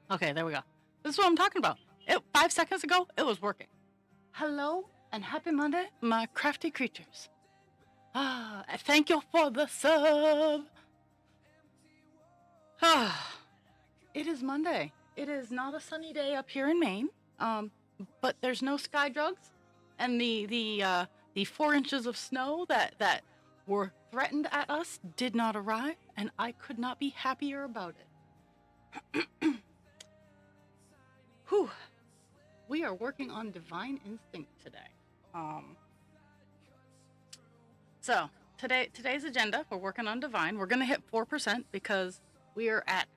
Okay, there we go. This is what I'm talking about. 5 seconds ago, it was working. Hello and happy Monday, my crafty creatures. Thank you for the sub. It is Monday. It is not a sunny day up here in Maine. But there's no sky drugs, and the 4 inches of snow that were threatened at us did not arrive, and I could not be happier about it. Whew. We are working on divine instinct today. So today's agenda, we're working on divine. We're gonna hit 4% because we are at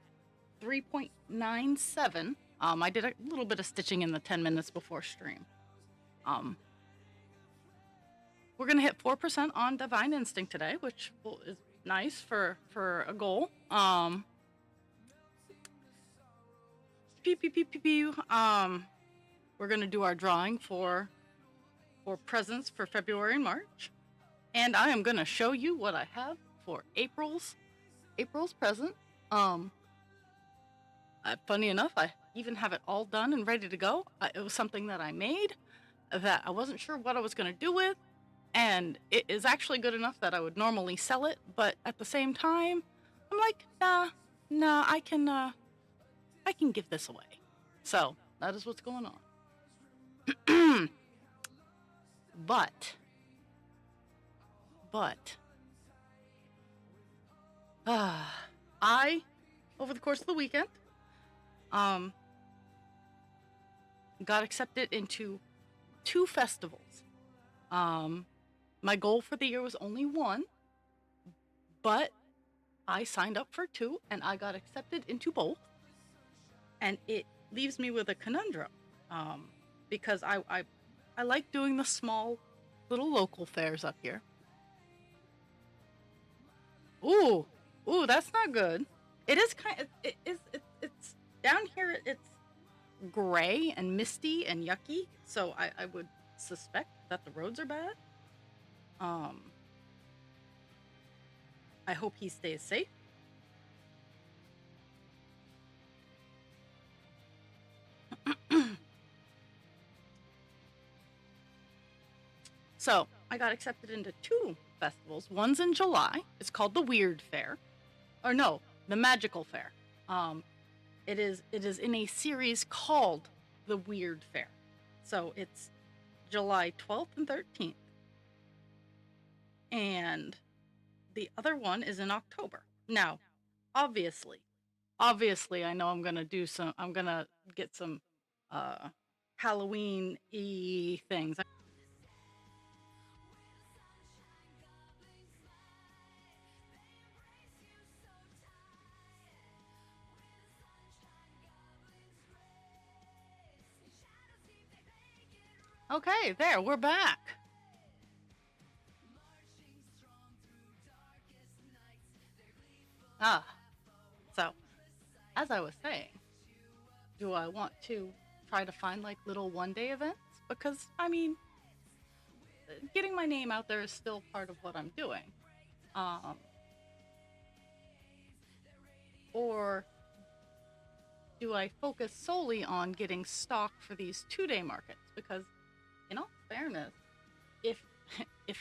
3.97. I did a little bit of stitching in the 10 minutes before stream. We're gonna hit 4% on divine instinct today, which is nice for a goal. We're gonna do our drawing for presents for February and March, and I am gonna show you what I have for April's present. Funny enough, I even have it all done and ready to go. It was something that I made that I wasn't sure what I was gonna do with, and it is actually good enough that I would normally sell it, but at the same time, I'm like, nah, I can give this away. So that is what's going on. But I, over the course of the weekend, got accepted into 2 festivals. My goal for the year was only 1, but I signed up for 2 and I got accepted into both. And it leaves me with a conundrum, because I like doing the small little local fairs up here. Ooh, that's not good. It is it's down here. It's gray and misty and yucky, so I would suspect that the roads are bad. I hope he stays safe. So I got accepted into 2 festivals. One's in July. It's called the Weird Fair, or no, the Magical Fair. It is in a series called the Weird Fair. So it's July 12th and 13th, and the other one is in October. Now, obviously, I know I'm gonna get some Halloween-y things. Okay, there, we're back. So, as I was saying, do I want to try to find like little one-day events? Because, I mean, getting my name out there is still part of what I'm doing. Or do I focus solely on getting stock for these 2-day markets? Because, in all fairness, if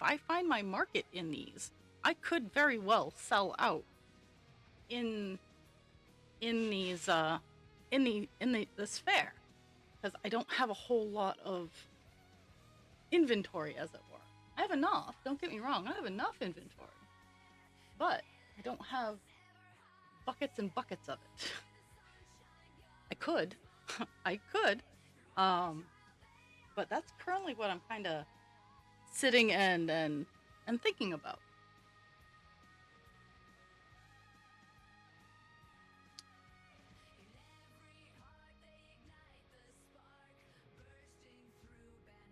I find my market in these, I could very well sell out in these this fair, because I don't have a whole lot of inventory, as it were. I have enough, don't get me wrong, I have enough inventory, but I don't have buckets and buckets of it. I could, but that's currently what I'm kind of sitting and thinking about.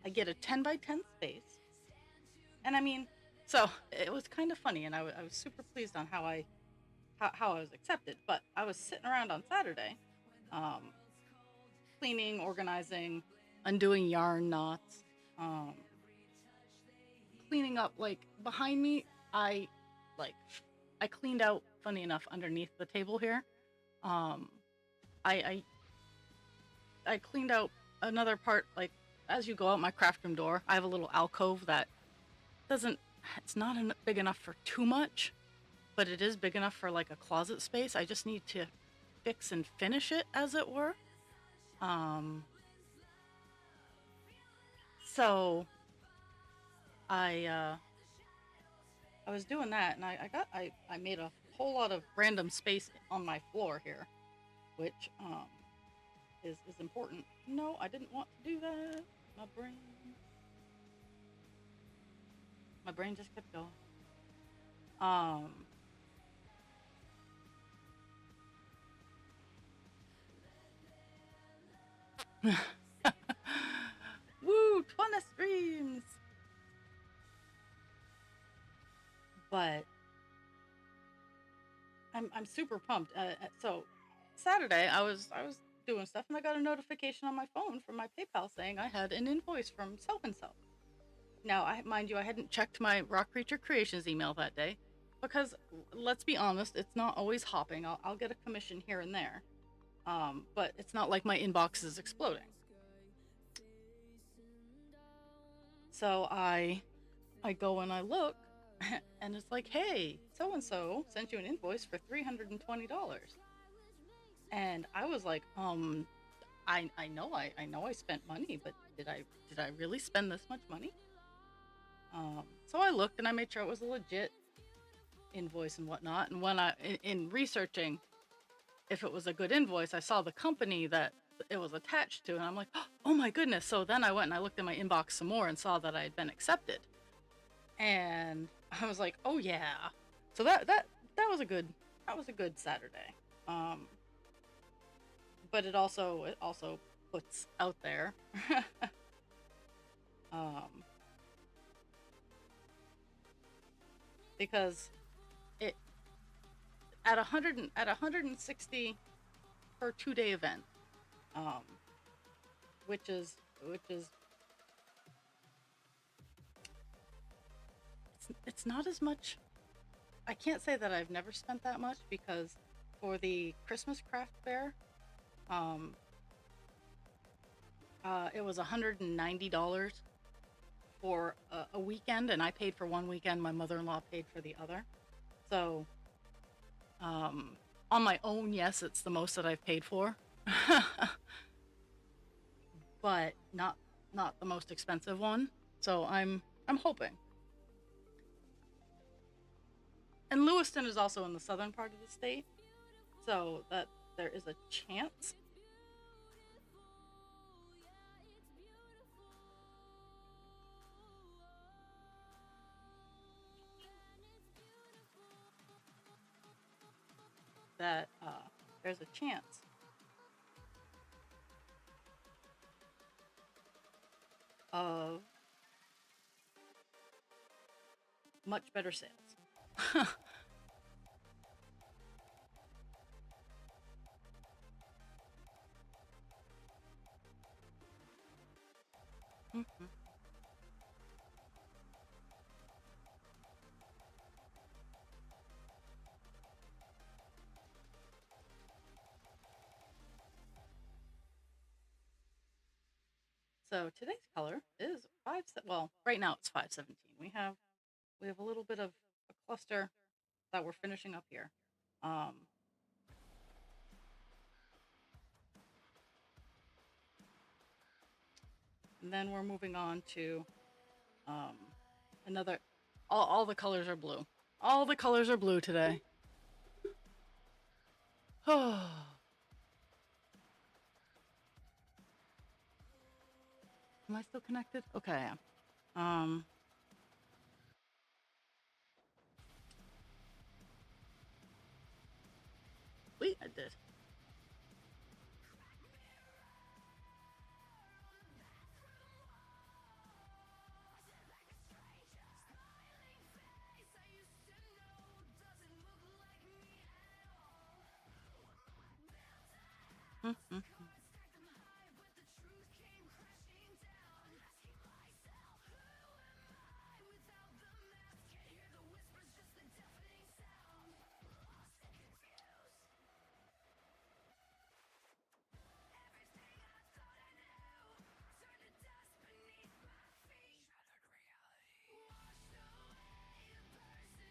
I get a 10 by 10 space, and I mean, so it was kind of funny, and I was super pleased on how I was accepted. But I was sitting around on Saturday, cleaning, organizing, undoing yarn knots, cleaning up, like, behind me. I cleaned out, funny enough, underneath the table here. I I cleaned out another part, like as you go out my craft room door, I have a little alcove that doesn't it's not big enough for too much, but it is big enough for like a closet space. I just need to fix and finish it, as it were. Um, so I I was doing that, and I made a whole lot of random space on my floor here, which is important. No, I didn't want to do that. My brain, my brain just kept going. Um, woo, 20 streams. But I'm super pumped. So Saturday I was doing stuff, and I got a notification on my phone from my PayPal saying I had an invoice from so and so. Now, mind you, I hadn't checked my Rock Creature Creations email that day because, let's be honest, it's not always hopping. I'll get a commission here and there, but it's not like my inbox is exploding. So I go and I look, and it's like, hey, so and so sent you an invoice for $320, and I was like, I know I spent money, but did I really spend this much money? So I looked and I made sure it was a legit invoice and whatnot. And when in researching if it was a good invoice, I saw the company that it was attached to, and I'm like, oh my goodness. So then I went and I looked in my inbox some more and saw that I had been accepted. And I was like, oh yeah. So that was a good Saturday. But it also puts out there um because it at 160 per 2-day event, um which is it's not as much. I can't say that I've never spent that much, because for the Christmas craft fair, um it was $190 for a weekend, and I paid for one weekend. My mother-in-law paid for the other. So, um, on my own, yes, it's the most that I've paid for, but not the most expensive one. So I'm hoping. And Lewiston is also in the southern part of the state, so that there is a chance that there's a chance of much better sales. Mhm. So today's color is well, right now it's 517. We have a little bit of a cluster that we're finishing up here. Um, and then we're moving on to um, another. All the colors are blue. All the colors are blue today. Am I still connected? Okay, I am. Wait, I did. Mhm.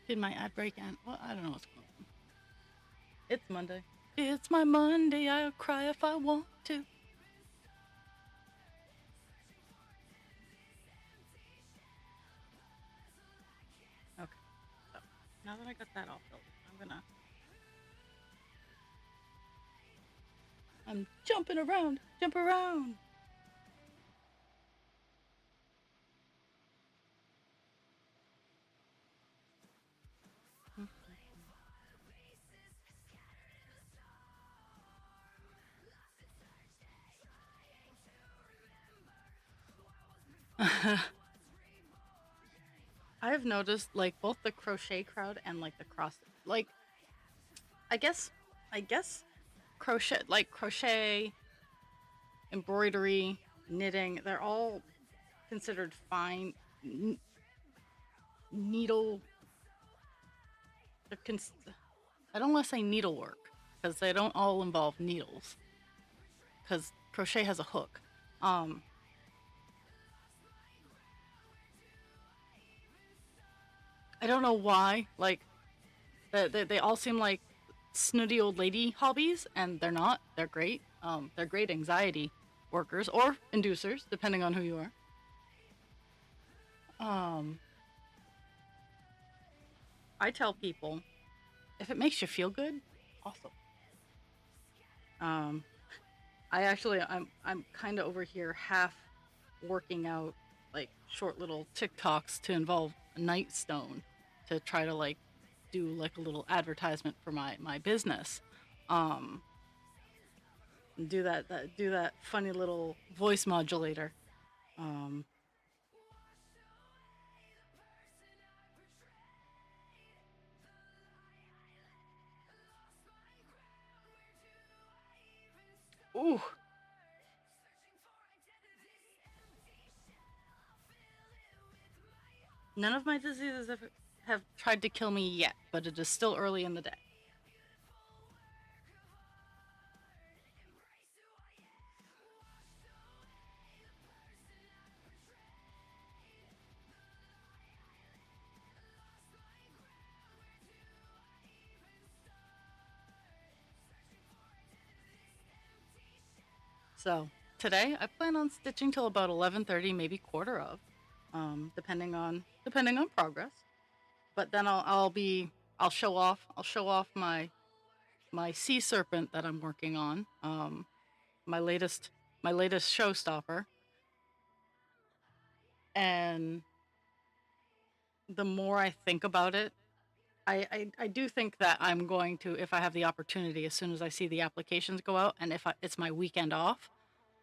Did my ad break end? Well, I don't know what's going on. It's Monday. It's my Monday. I'll cry if I want to. Okay. So now that I got that all filled, I'm jumping around. Jump around. I've noticed like both the crochet crowd and like the cross, like I guess, I guess crochet, embroidery, knitting, they're all considered fine n- needle. They're I don't want to say needlework because they don't all involve needles. Because crochet has a hook. Um, I don't know why. Like they all seem like snooty old lady hobbies, and they're not. They're great. They're great anxiety workers or inducers, depending on who you are. Um, I tell people if it makes you feel good, awesome. Um, I'm kind of over here half working out like short little TikToks to involve a Nightstone to try to like do like a little advertisement for my business. Um, do that funny little voice modulator. Um, ooh, none of my diseases have tried to kill me yet, but it is still early in the day. So today I plan on stitching till about 11:30, maybe quarter of, depending on progress. But then I'll show off my sea serpent that I'm working on. My latest my latest showstopper, and the more I think about it, I do think that I'm going to, if I have the opportunity, as soon as I see the applications go out, and if it's my weekend off,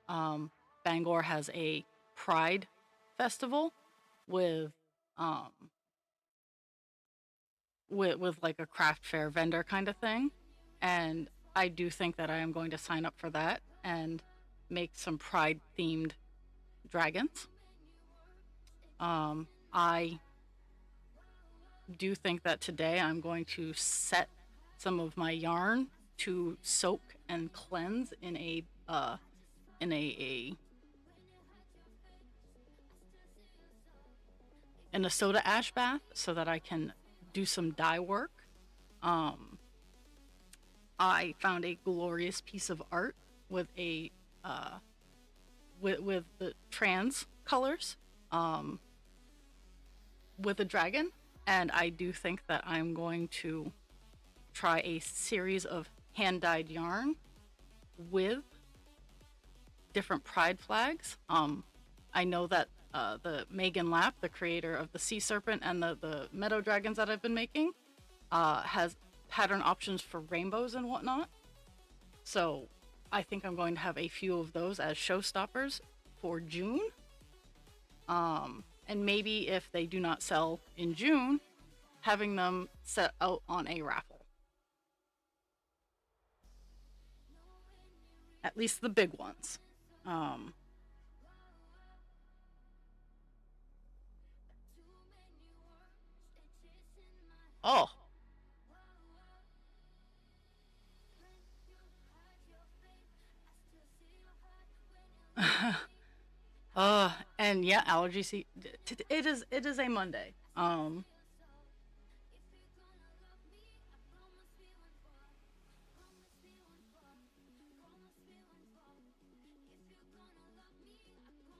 um, Bangor has a Pride festival with um with like a craft fair vendor kind of thing, and I do think that I am going to sign up for that and make some Pride themed dragons. I do think that today I'm going to set some of my yarn to soak and cleanse in a soda ash bath so that I can do some dye work. Um, I found a glorious piece of art with a uh, with the trans colors, um, with a dragon, and I do think that I'm going to try a series of hand dyed yarn with different pride flags. I know that the Megan Lapp, the creator of the sea serpent and the meadow dragons that I've been making, has pattern options for rainbows and whatnot. So I think I'm going to have a few of those as showstoppers for June. And maybe if they do not sell in June, having them set out on a raffle. At least the big ones. Um, oh, and yeah, allergy. It is a Monday.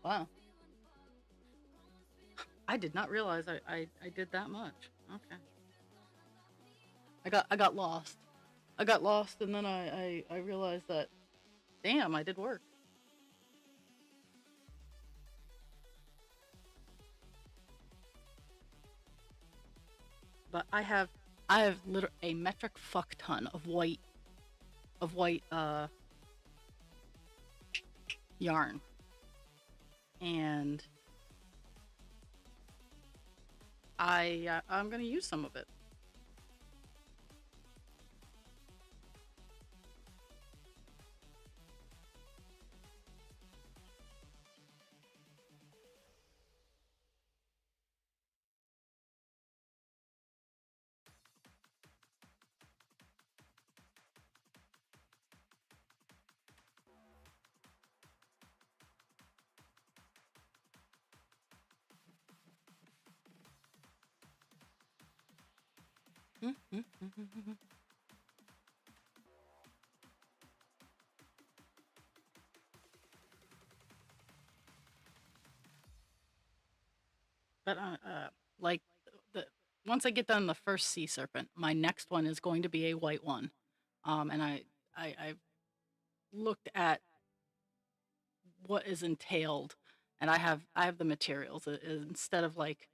Wow. I did not realize I did that much. Okay. I got lost. I got lost and then I realized that damn, I did work. But I have literally a metric fuck ton of white yarn. And I'm going to use some of it. But like the once I get done the first sea serpent, my next one is going to be a white one. And I've looked at what is entailed, and I have the materials. Instead of like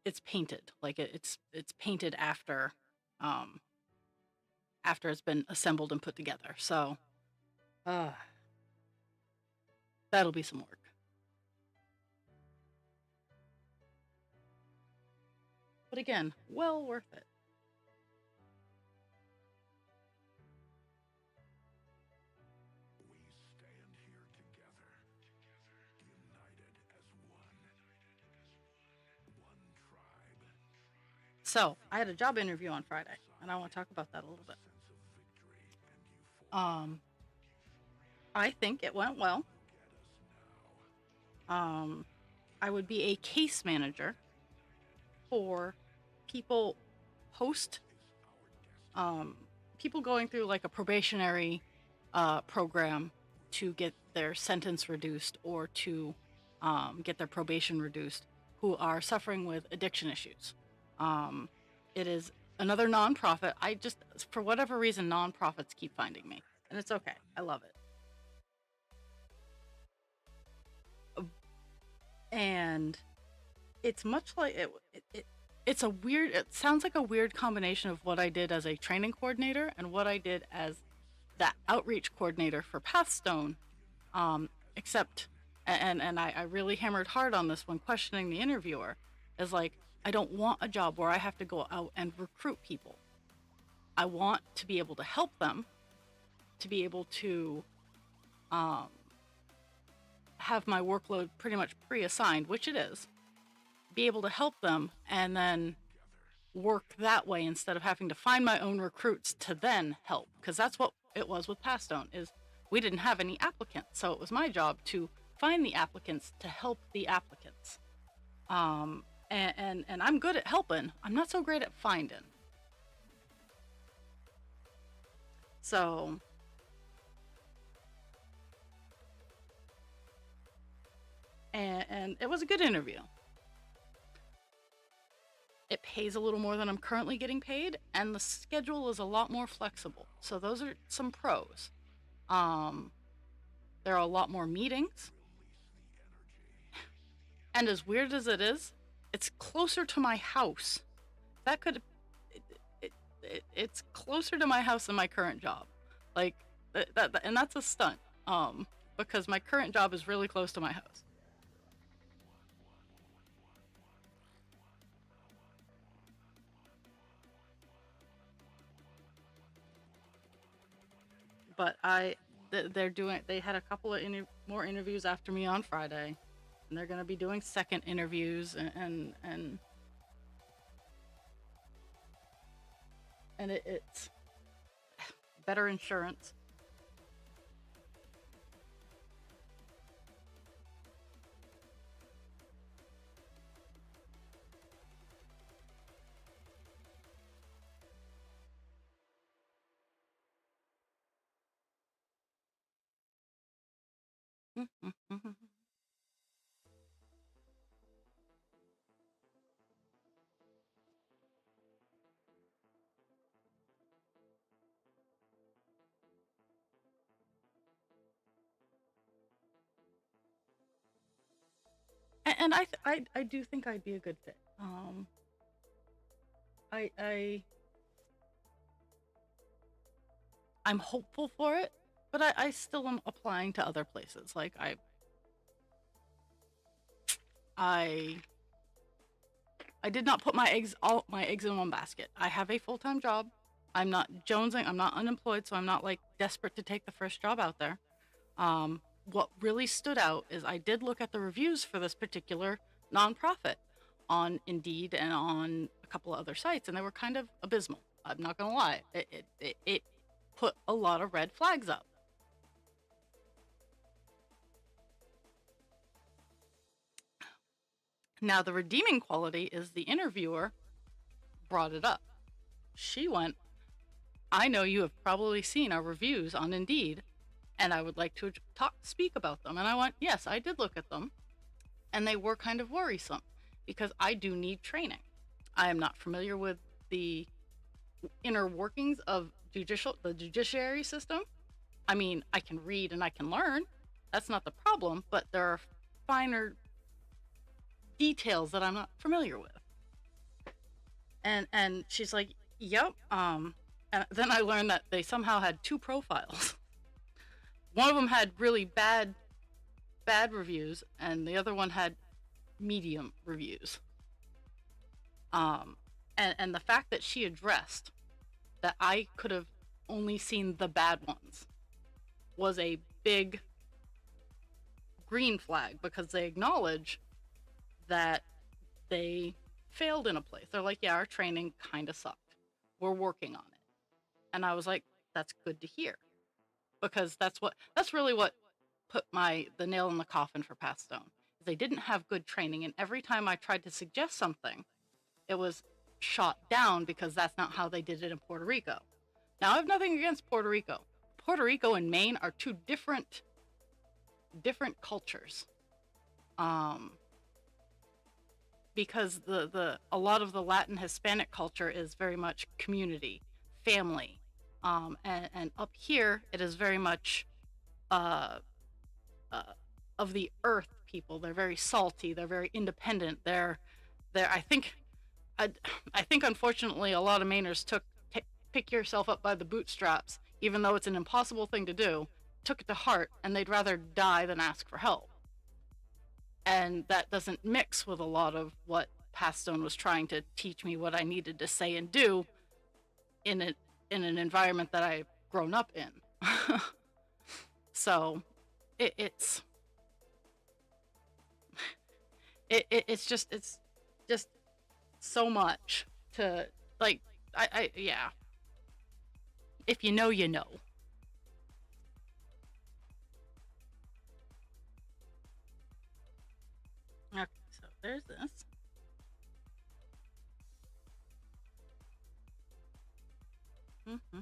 it's painted, like it's painted um after it's been assembled and put together. So uh that'll be some work. But again, well worth it. So I had a job interview on Friday, and I want to talk about that a little bit. Um, I think it went well. Um, I would be a case manager for people post um, people going through like a probationary program to get their sentence reduced or to get their probation reduced, who are suffering with addiction issues. Um, it is another nonprofit. I just, for whatever reason, nonprofits keep finding me, and it's okay. I love it. And it's much like it's a weird. It sounds like a weird combination of what I did as a training coordinator and what I did as that outreach coordinator for Pathstone. Except, and I really hammered hard on this when questioning the interviewer, is like I don't want a job where I have to go out and recruit people. I want to be able to help them, to be able to um, have my workload pretty much pre-assigned, which it is, be able to help them and then work that way instead of having to find my own recruits to then help, because that's what it was with Passstone. Is we didn't have any applicants, so it was my job to find the applicants to help the applicants. And I'm good at helping. I'm not so great at finding. So and it was a good interview. It pays a little more than I'm currently getting paid, and the schedule is a lot more flexible. So those are some pros. Um, there are a lot more meetings, and as weird as it is, it's closer to my house. That could it, it's closer to my house than my current job. Like and that's a stunt. Because my current job is really close to my house. But they're doing. They had a couple of more interviews after me on Friday, and they're going to be doing second interviews and it's better insurance. And I do think I'd be a good fit. I I'm hopeful for it, but I still am applying to other places. Like I I did not put all my eggs in one basket. I have a full-time job. I'm not jonesing. I'm not unemployed, so I'm not like desperate to take the first job out there. What really stood out is I did look at the reviews for this particular nonprofit on Indeed and on a couple of other sites, and they were kind of abysmal. I'm not gonna lie. It put a lot of red flags up. Now, the redeeming quality is the interviewer brought it up. She went, I know you have probably seen our reviews on Indeed, and I would like to speak about them. And I went, yes, I did look at them, and they were kind of worrisome because I do need training. I am not familiar with the inner workings of the judiciary system. I mean, I can read and I can learn. That's not the problem, but there are finer details that I'm not familiar with. And she's like, yep. And then I learned that they somehow had two profiles. One of them had really bad reviews, and the other one had medium reviews. And the fact that she addressed that I could have only seen the bad ones was a big green flag, because they acknowledge that they failed in a place. They're like, yeah, our training kind of sucked. We're working on it. And I was like, that's good to hear, because that's really what put the nail in the coffin for Pat Stone. They didn't have good training, and every time I tried to suggest something, it was shot down because that's not how they did it in Puerto Rico. Now, I have nothing against Puerto Rico. Puerto Rico and Maine are two different cultures. Because a lot of the Latin Hispanic culture is very much community, family, and up here it is very much of the earth people. They're very salty. They're very independent. They're I think unfortunately a lot of Mainers pick yourself up by the bootstraps, even though it's an impossible thing to do, took it to heart, and they'd rather die than ask for help. And that doesn't mix with a lot of what Pat Stone was trying to teach me what I needed to say and do in an environment that I've grown up in. So it's just so much to, like, yeah. If you know, you know. Okay, so there's this. Mm-hmm.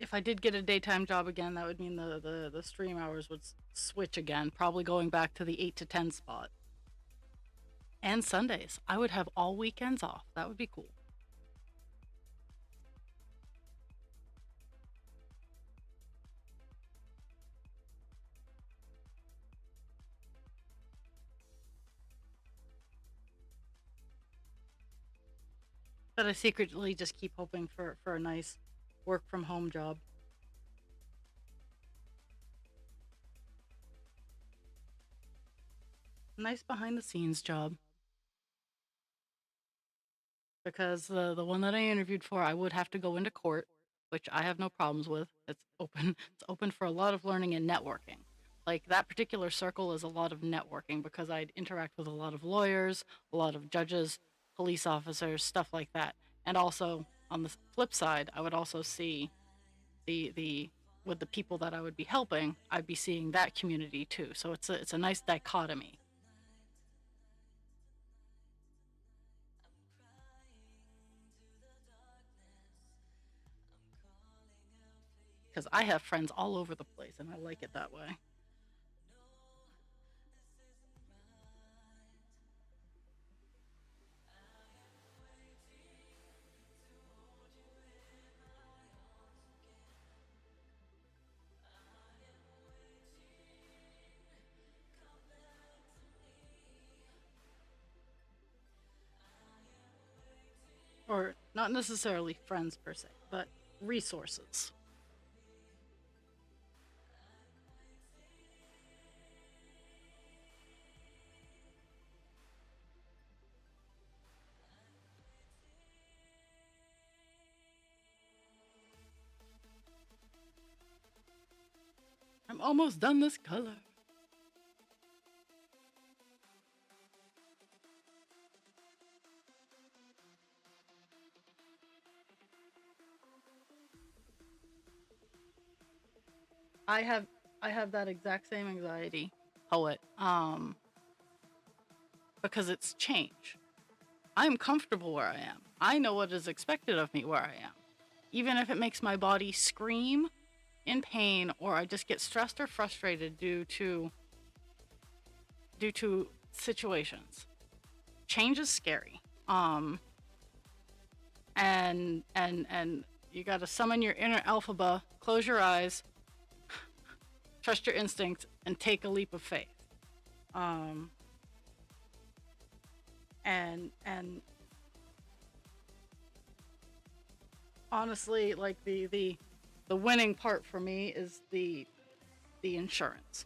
If I did get a daytime job again, that would mean the stream hours would switch again, probably going back to the 8 to 10 spot. And Sundays. I would have all weekends off. That would be cool. But I secretly just keep hoping for a nice work from home job. Nice behind the scenes job. Because the one that I interviewed for, I would have to go into court, which I have no problems with. It's open. It's open for a lot of learning and networking. Like, that particular circle is a lot of networking, because I'd interact with a lot of lawyers, a lot of judges, police officers, stuff like that. And also, on the flip side, I would also see the with the people that I would be helping, I'd be seeing that community too. So it's a nice dichotomy. Because I have friends all over the place, and I like it that way. or not necessarily friends per se, but resources. I'm almost done this color. I have I have that exact same anxiety, poet. Because it's change. I'm comfortable where I am. I know what is expected of me where I am. Even if it makes my body scream in pain or I just get stressed or frustrated due to situations. Change is scary. And you got to summon your inner alphaba, close your eyes, trust your instincts, and take a leap of faith. Um, and honestly, like the winning part for me is the insurance.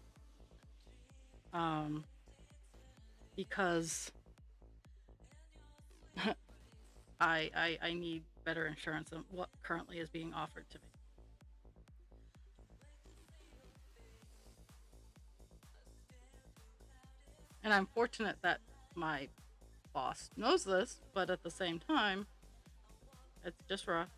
Um, because I need better insurance than what currently is being offered to me. And I'm fortunate that my boss knows this, but at the same time, it's just rough.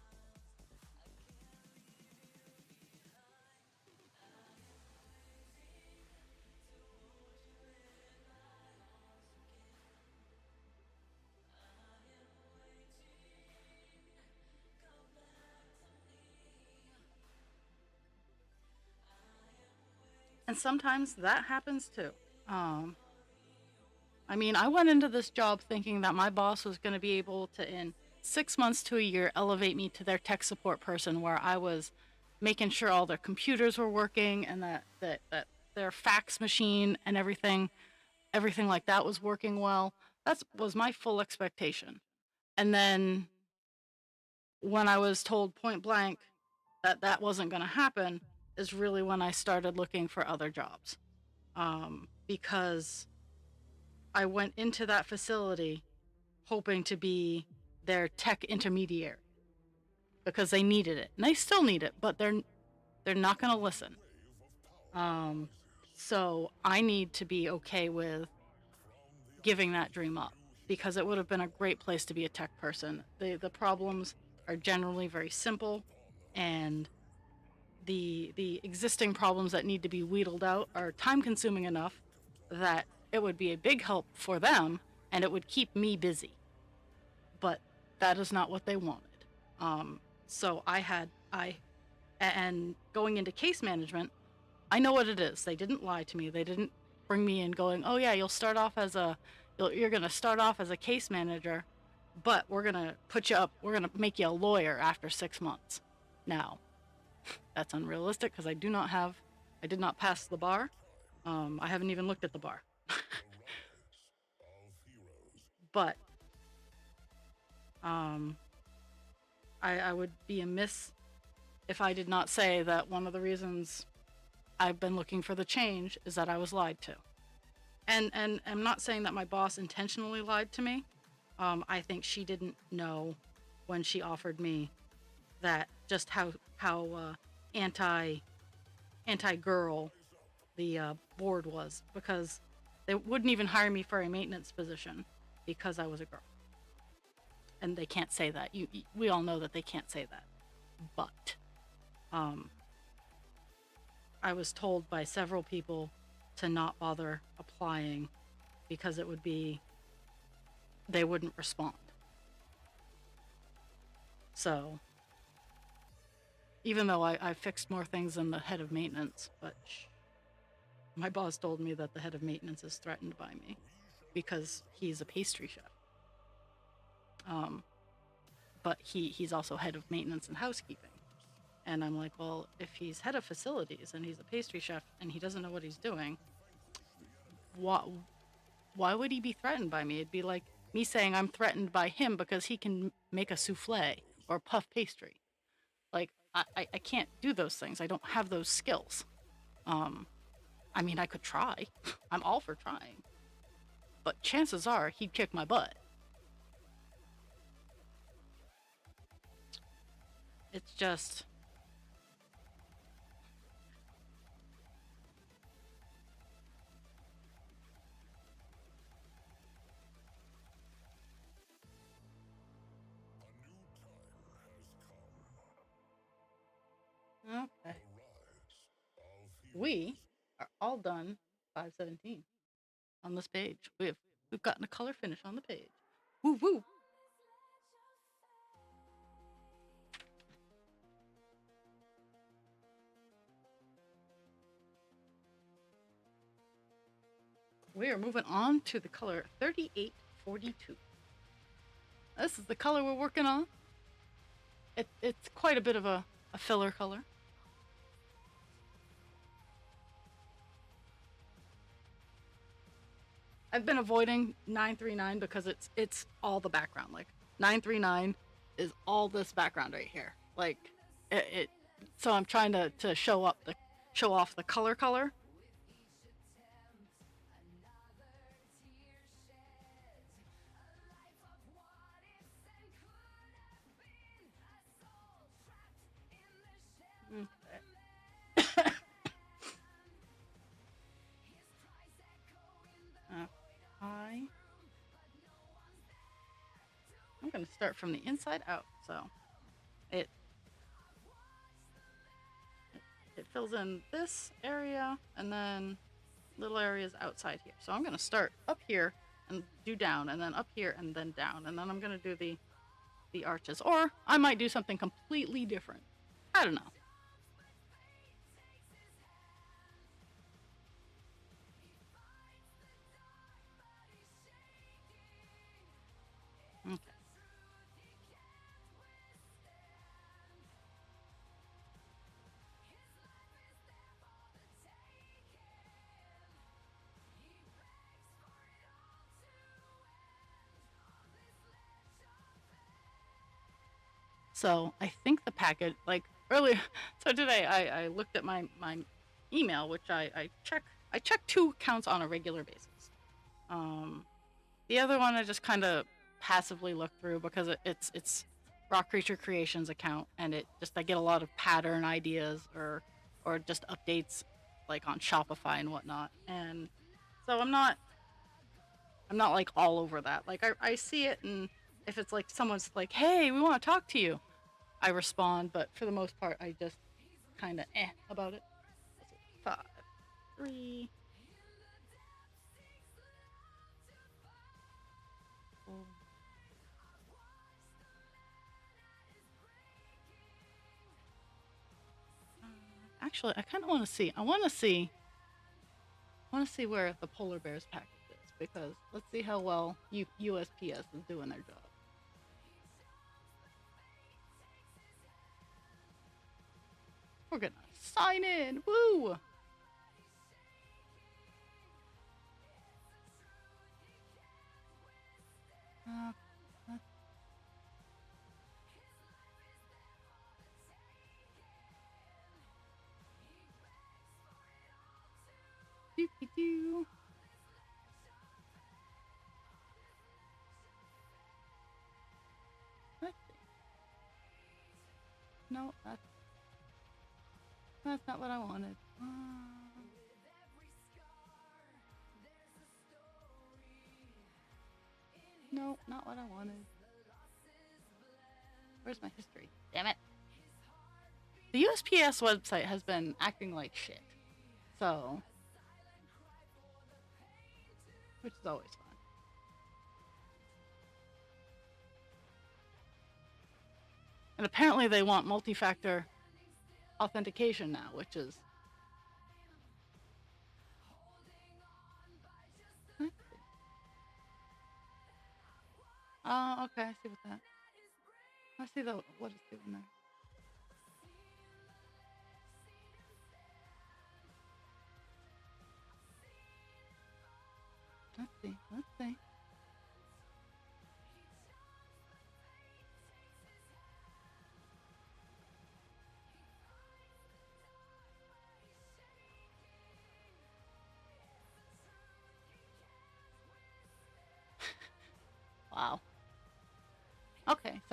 And sometimes that happens too. Um, I mean, I went into this job thinking that my boss was going to be able to, in 6 months to a year, elevate me to their tech support person, where I was making sure all their computers were working and that their fax machine and everything like that was working well. That was my full expectation. And then when I was told point blank that that wasn't going to happen, is really when I started looking for other jobs. Because I went into that facility hoping to be their tech intermediary because they needed it. And they still need it, but they're not going to listen. Um, so I need to be okay with giving that dream up because it would have been a great place to be a tech person. The problems are generally very simple, and the existing problems that need to be wheedled out are time consuming enough that it would be a big help for them and it would keep me busy. But that is not what they wanted. So and going into case management, I know what it is. They didn't lie to me. They didn't bring me in going, oh yeah, you're going to start off as a case manager, but we're going to put you up, we're going to make you a lawyer after 6 months. Now, that's unrealistic because I did not pass the bar. I haven't even looked at the bar. But um, I would be amiss if I did not say that one of the reasons I've been looking for the change is that I was lied to. And I'm not saying that my boss intentionally lied to me. I think she didn't know when she offered me that just how anti girl the board was, because they wouldn't even hire me for a maintenance position because I was a girl. And they can't say that. We all know that they can't say that. But um, I was told by several people to not bother applying because they wouldn't respond. So even though I fixed more things than the head of maintenance, but my boss told me that the head of maintenance is threatened by me because he's a pastry chef. Um, but he's also head of maintenance and housekeeping. And I'm like, well, if he's head of facilities and he's a pastry chef and he doesn't know what he's doing, why would he be threatened by me? It'd be like me saying I'm threatened by him because he can make a souffle or puff pastry. Like, I can't do those things. I don't have those skills. I mean, I could try. I'm all for trying. But chances are he'd kick my butt. It's just... Okay. We are all done 517 on this page. We've gotten a color finish on the page. Woo woo! We are moving on to the color 3842. This is the color we're working on. It's quite a bit of a filler color. I've been avoiding 939 because it's all the background. Like 939 is all this background right here. Like it so I'm trying to show off the color. I'm going to start from the inside out. So it fills in this area and then little areas outside here. So I'm going to start up here and do down, and then up here and then down, and then I'm going to do the arches. Or I might do something completely different. I don't know. Okay. So I think the package, like earlier, so today I looked at my email, which I check 2 accounts on a regular basis. The other one I just kind of passively look through because it's Rock Creature Creations account, and I get a lot of pattern ideas or just updates like on Shopify and whatnot, and so I'm not like all over that. Like I see it, and if it's like someone's like, hey, we want to talk to you, I respond, but for the most part I just kind of about it. 5 3 4. Actually, I kind of want to see. I want to see where the polar bears package is, because let's see how well USPS is doing their job. We're gonna sign in. Woo! Doo-doo-doo. Let's see. No, that's not what I wanted. No, not what I wanted. Where's my history? Damn it. The USPS website has been acting like shit. So, which is always fun. And apparently they want multi-factor authentication now, which is... Oh, okay, I see what that... I see what it's doing there. Let's see.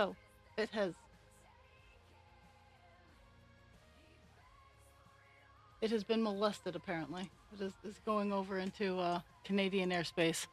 So it has been molested apparently. Is going over into Canadian airspace.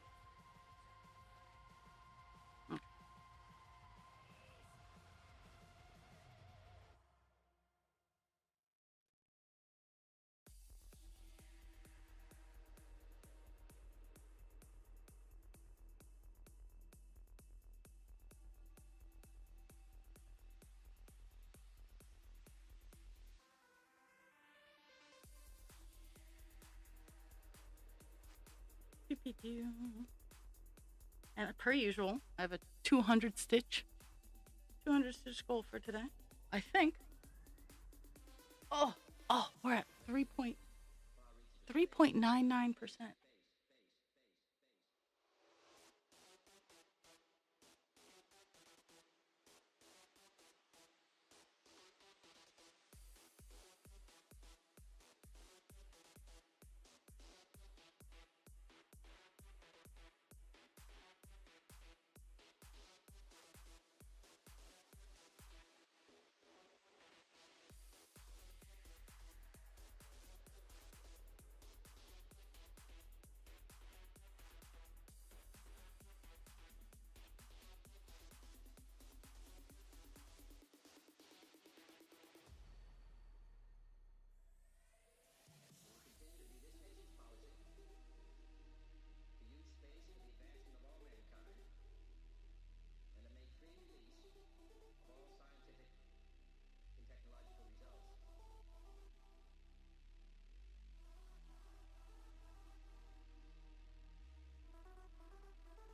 And per usual, I have a 200 stitch goal for today. I think. Oh, we're at 3.99%.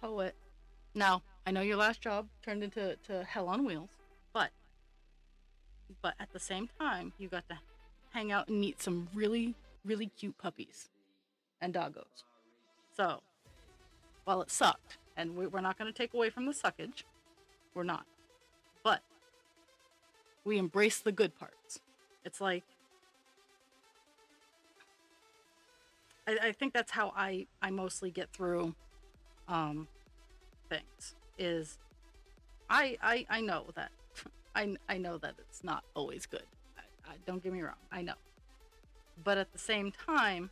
Poet. Now, I know your last job turned into hell on wheels, but at the same time, you got to hang out and meet some really, really cute puppies and doggos. So, while it sucked, and we're not going to take away from the suckage, we're not. But we embrace the good parts. It's like, I think that's how I mostly get through things. Is I know that I know that it's not always good. Don't get me wrong. I know, but at the same time,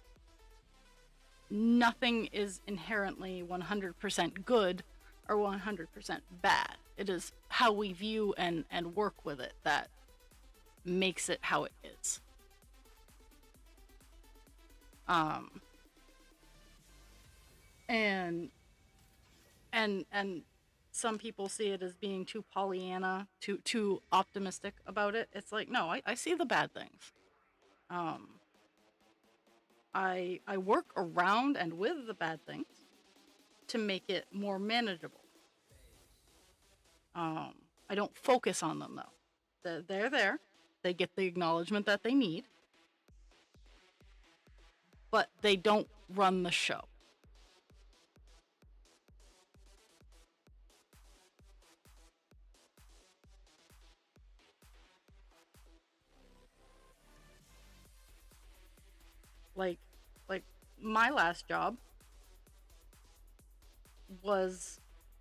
nothing is inherently 100% good or 100% bad. It is how we view and work with it that makes it how it is. And some people see it as being too Pollyanna, too optimistic about it. It's like, no, I see the bad things. I work around and with the bad things to make it more manageable. I don't focus on them though. They're there. They get the acknowledgement that they need, but they don't run the show. Like my last job was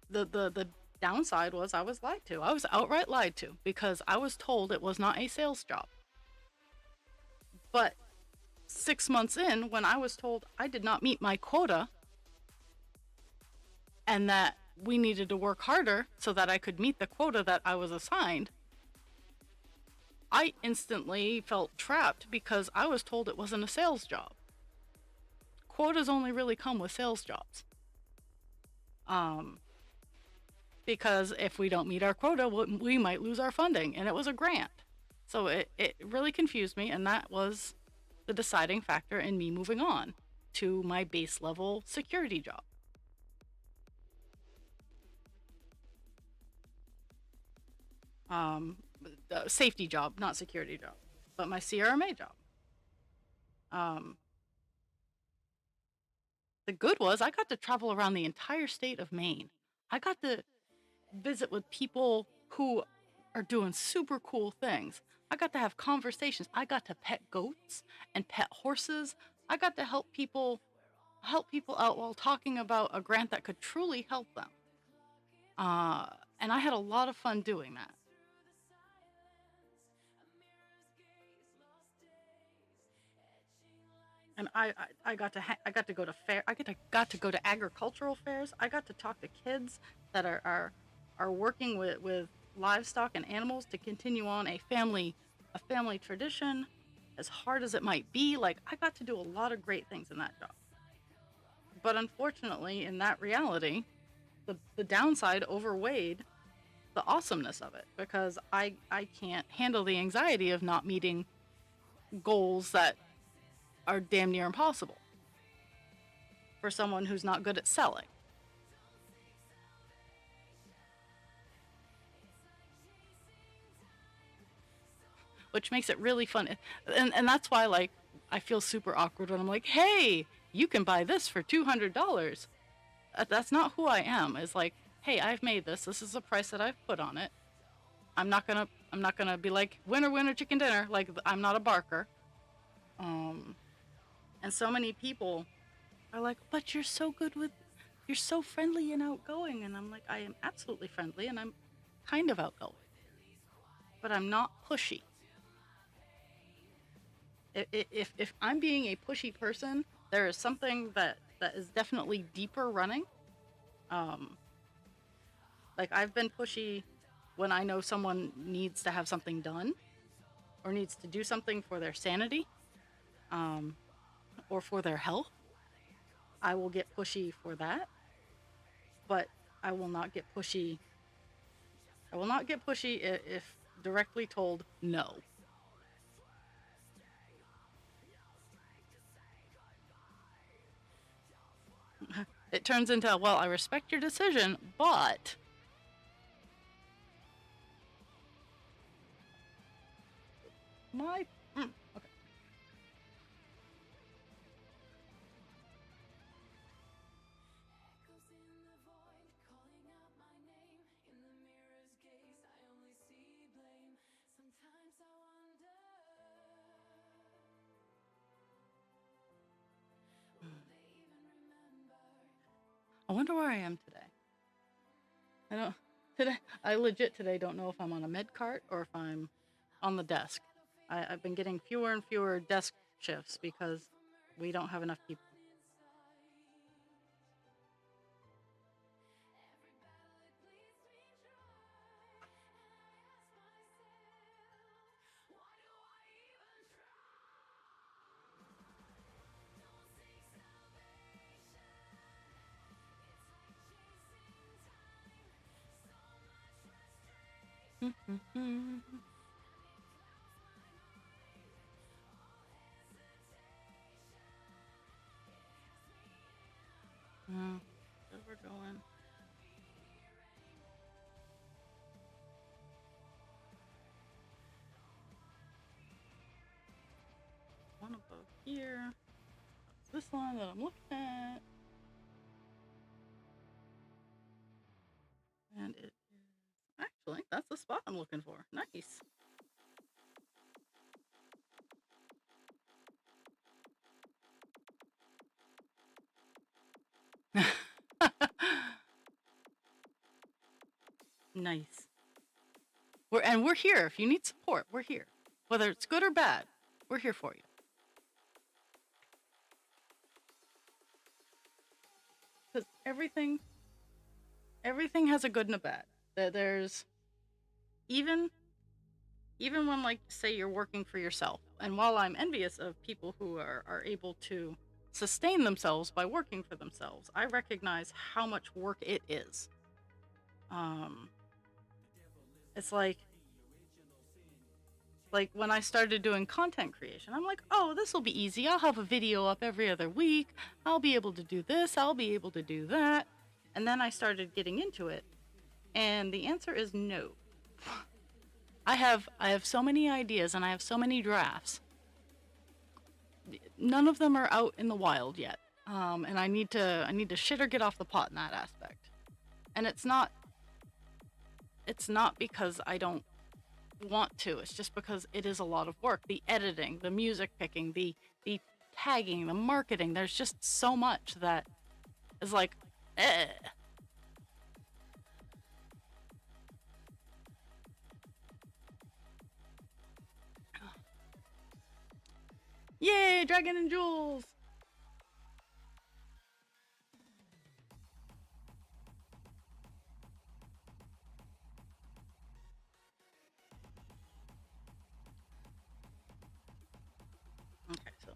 the downside was I was lied to. I was outright lied to because I was told it was not a sales job. But 6 months in, when I was told I did not meet my quota and that we needed to work harder so that I could meet the quota that I was assigned, I instantly felt trapped because I was told it wasn't a sales job. Quotas only really come with sales jobs. Because if we don't meet our quota, we might lose our funding, and it was a grant. So it really confused me, and that was the deciding factor in me moving on to my base level security job. Safety job, not security job, but my CRMA job. The good was I got to travel around the entire state of Maine. I got to visit with people who are doing super cool things. I got to have conversations. I got to pet goats and pet horses. I got to help people out while talking about a grant that could truly help them. And I had a lot of fun doing that. And I got to I got to go to got to go to agricultural fairs. I got to talk to kids that are working with livestock and animals to continue on a family tradition, as hard as it might be. Like, I got to do a lot of great things in that job. But unfortunately, in that reality, the downside overweighed the awesomeness of it, because I can't handle the anxiety of not meeting goals that are damn near impossible for someone who's not good at selling. Which makes it really fun. And that's why, like, I feel super awkward when I'm like, hey, you can buy this for $200. That's not who I am. It's like, hey, I've made this. This is the price that I've put on it. I'm not gonna be like, winner, winner, chicken dinner. Like, I'm not a barker. And so many people are like, but you're so friendly and outgoing. And I'm like, I am absolutely friendly, and I'm kind of outgoing, but I'm not pushy. If I'm being a pushy person, there is something that is definitely deeper running. Like, I've been pushy when I know someone needs to have something done, or needs to do something for their sanity, or for their health. I will get pushy for that, but I will not get pushy. I will not get pushy if directly told no. It turns into, well, I respect your decision, but my okay. I wonder where I am today. I legit today don't know if I'm on a med cart or if I'm on the desk. I've been getting fewer and fewer desk shifts because we don't have enough people. Where we're going. One above here. That's this line that I'm looking at. And it is actually, that's the spot I'm looking for. Nice. Nice. We're here. If you need support, we're here. Whether it's good or bad, we're here for you. Because everything has a good and a bad. There's even when, like, say you're working for yourself, and while I'm envious of people who are able to sustain themselves by working for themselves, I recognize how much work it is. It's like when I started doing content creation, I'm like, oh, this will be easy. I'll have a video up every other week. I'll be able to do this. I'll be able to do that. And then I started getting into it, and the answer is no. I have so many ideas, and I have so many drafts. None of them are out in the wild yet. And I need to shit or get off the pot in that aspect. And it's not because I don't want to. It's just because it is a lot of work. The editing, the music picking, the tagging, the marketing. There's just so much that is like, eh. Yay, Dragon and Jewels! Okay, so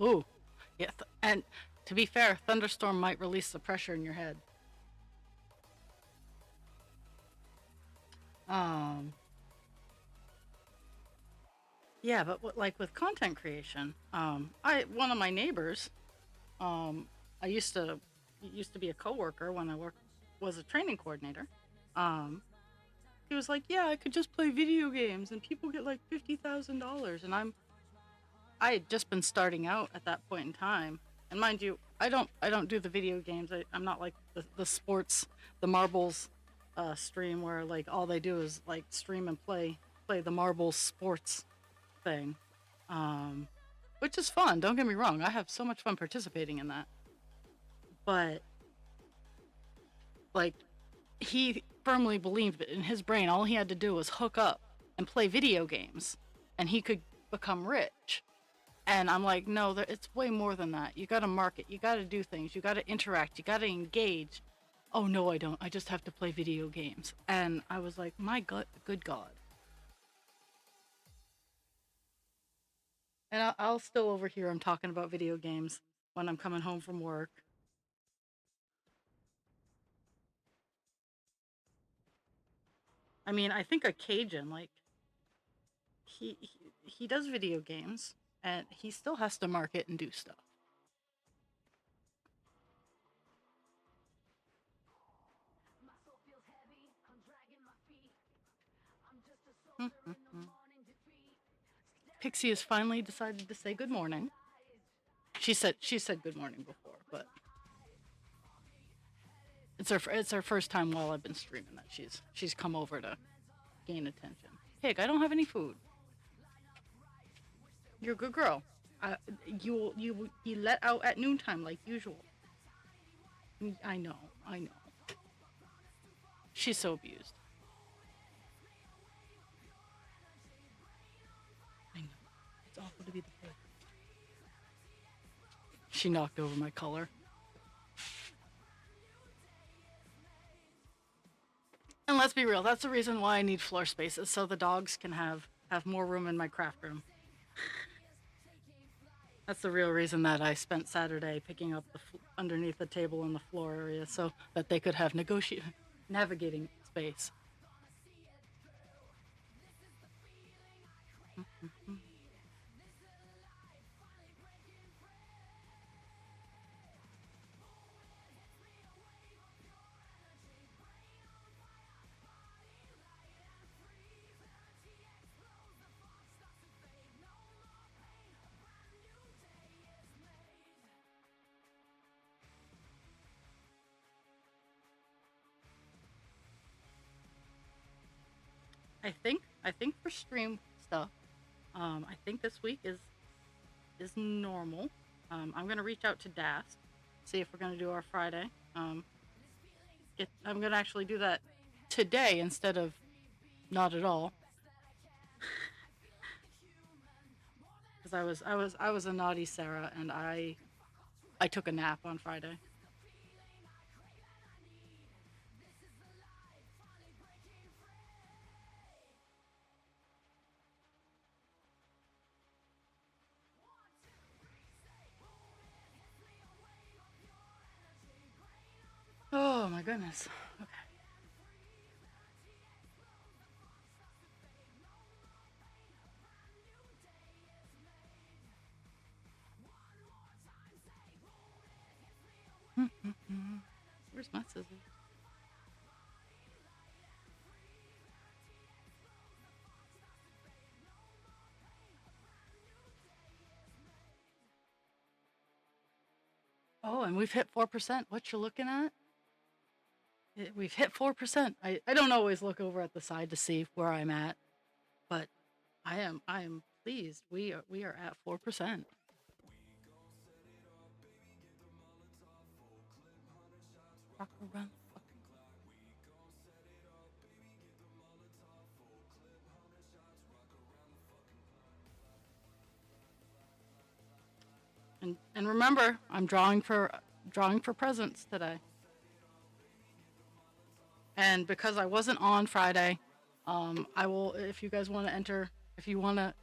ooh, yeah, and to be fair, thunderstorm might release the pressure in your head. Um, yeah, but like with content creation, I one of my neighbors, um, I used to be a coworker when I worked was a training coordinator. Um, he was like, "Yeah, I could just play video games, and people get like $50,000," and I had just been starting out at that point in time. And mind you, I don't do the video games. I'm not like the sports, the marbles stream where like all they do is like stream and play the marbles sports thing. Um which is fun, don't get me wrong. I have so much fun participating in that. But like he firmly believed that in his brain all he had to do was hook up and play video games and he could become rich. And I'm like, no, it's way more than that. You got to market, you got to do things, you got to interact, you got to engage. Oh no, I don't. I just have to play video games. And I was like, my god, good god. And I'll still overhear him talking about video games when I'm coming home from work. I mean, I think a Cajun, like he does video games and he still has to market and do stuff. Pixie has finally decided to say good morning. She said good morning before, but it's her first time while I've been streaming that she's come over to gain attention. Pig, I don't have any food. You're a good girl. You let out at noontime like usual. I know, I know. She's so abused. I know. It's awful to be the pig. She knocked over my color. And let's be real, that's the reason why I need floor spaces so the dogs can have more room in my craft room. That's the real reason that I spent Saturday picking up underneath the table in the floor area so that they could have navigating space. I think for stream stuff, I think this week is normal. I'm gonna reach out to Das, see if we're gonna do our Friday. I'm gonna actually do that today instead of not at all, because I was a naughty Sarah, and I took a nap on Friday. Oh my goodness. Okay. Where's my scissors? Oh, and we've hit 4%. What you're looking at? We've hit 4%. I don't always look over at the side to see where I'm at, but I am pleased. We are at 4%. Rock around. And remember, I'm drawing for presents today. And because I wasn't on Friday, I will, if you guys want to enter, if you want to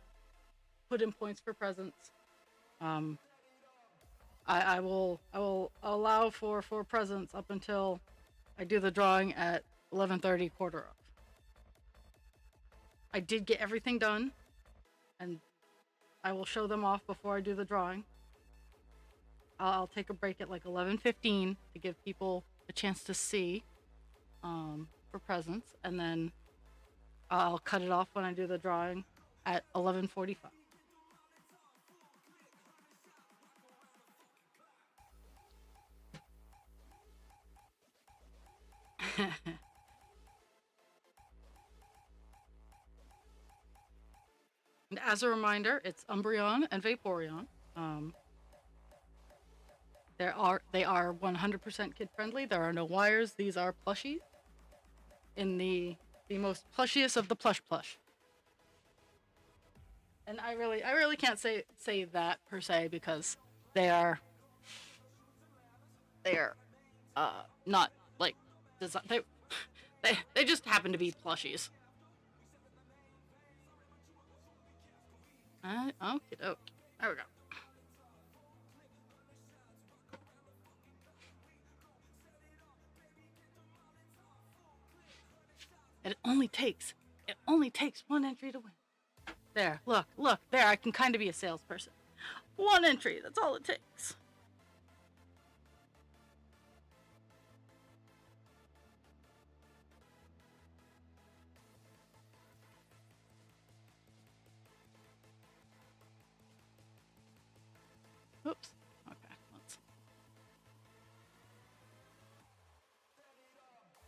put in points for presents, um, I will allow for presents up until I do the drawing at 11:30, quarter of. I did get everything done, and I will show them off before I do the drawing. I'll take a break at like 11:15 to give people a chance to see, for presents, and then I'll cut it off when I do the drawing at 11:45. And as a reminder, it's Umbreon and Vaporeon. Um, they are 100% kid friendly. There are no wires. These are plushies in the most plushiest of the plush. And I really can't say that per se, because they are they are not like they just happen to be plushies. Okay, there we go. And it only takes one entry to win. There, look, there. I can kind of be a salesperson. One entry. That's all it takes. Oops. Okay. Let's.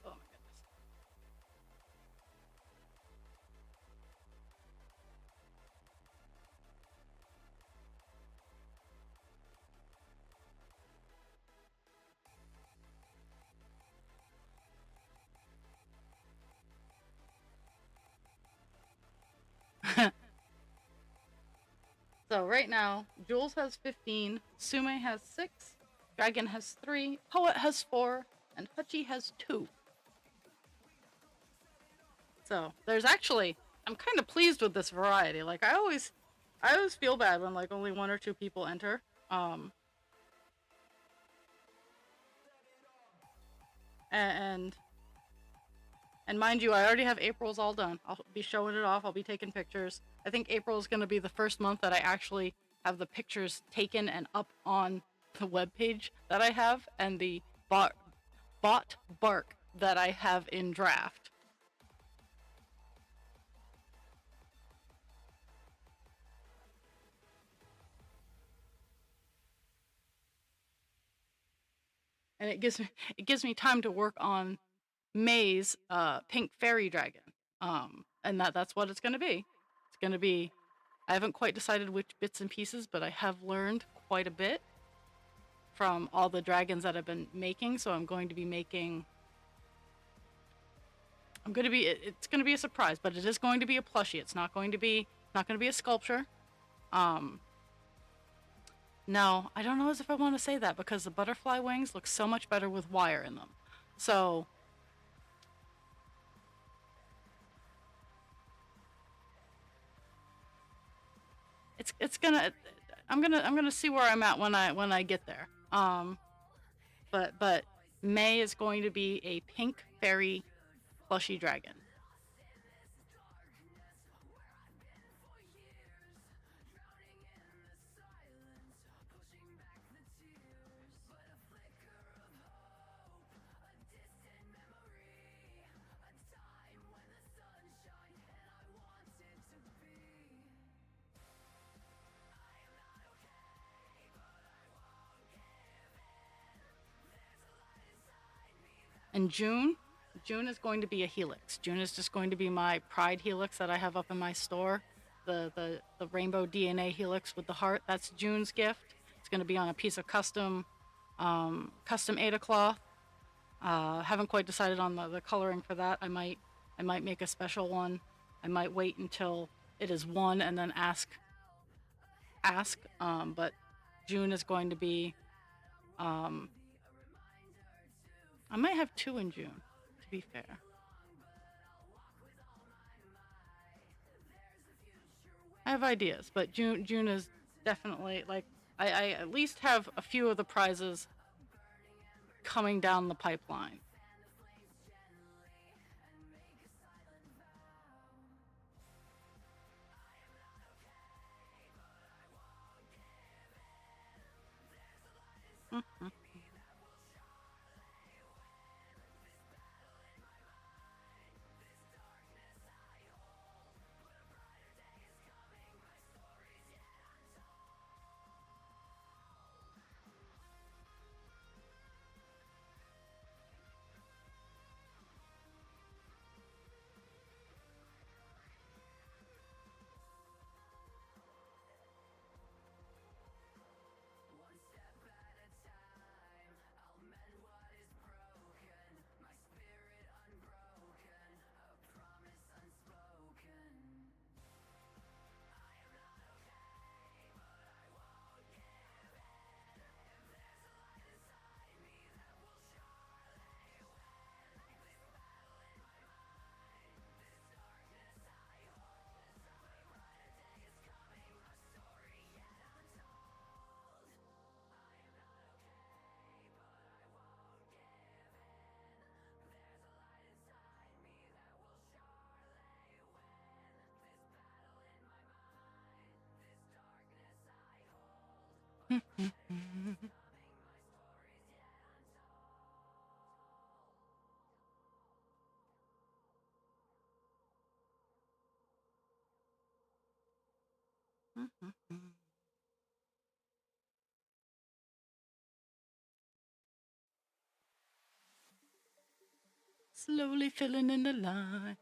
Oh my goodness. So right now, Jules has 15, Sume has 6, Dragon has 3, Poet has 4, and Hutchie has 2. So there's actually, I'm kind of pleased with this variety. Like I always feel bad when like only 1 or 2 people enter. And and mind you, I already have April's all done. I'll be showing it off. I'll be taking pictures. I think April is going to be the first month that I actually have the pictures taken and up on the webpage that I have, and the bot bark that I have in draft. And it gives me time to work on May's pink fairy dragon. And that's what it's going to be. It's going to be I haven't quite decided which bits and pieces, but I have learned quite a bit from all the dragons that I've been making. So I'm going to be making. It's going to be a surprise, but it is going to be a plushie. It's not going to be a sculpture. Um, no, I don't know as if I want to say that because the butterfly wings look so much better with wire in them. So it's gonna I'm gonna see where I'm at when I get there. But May is going to be a pink fairy plushy dragon. And June is going to be a helix. June is just going to be my pride helix that I have up in my store. The rainbow DNA helix with the heart. That's June's gift. It's going to be on a piece of custom Ada cloth. Haven't quite decided on the coloring for that. I might make a special one. I might wait until it is one and then ask. But June is going to be. I might have two in June, to be fair. I have ideas, but June is definitely like I at least have a few of the prizes coming down the pipeline. Mm-hmm. Slowly filling in the line.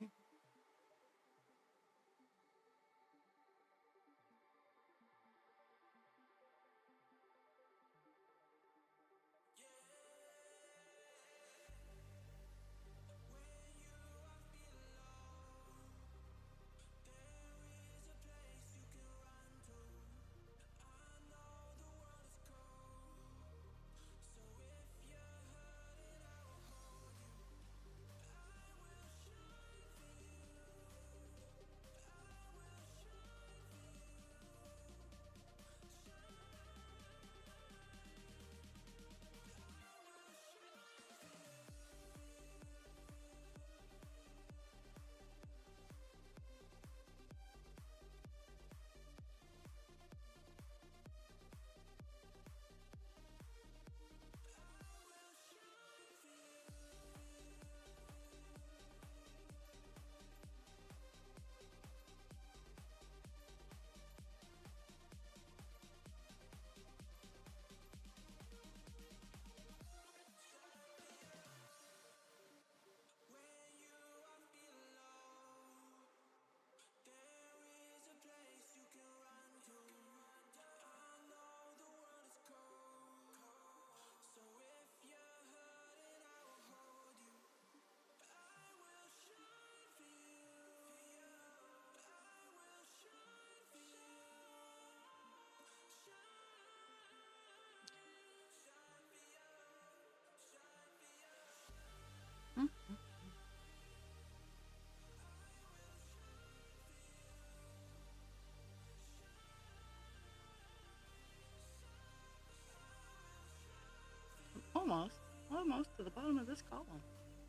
almost to the bottom of this column.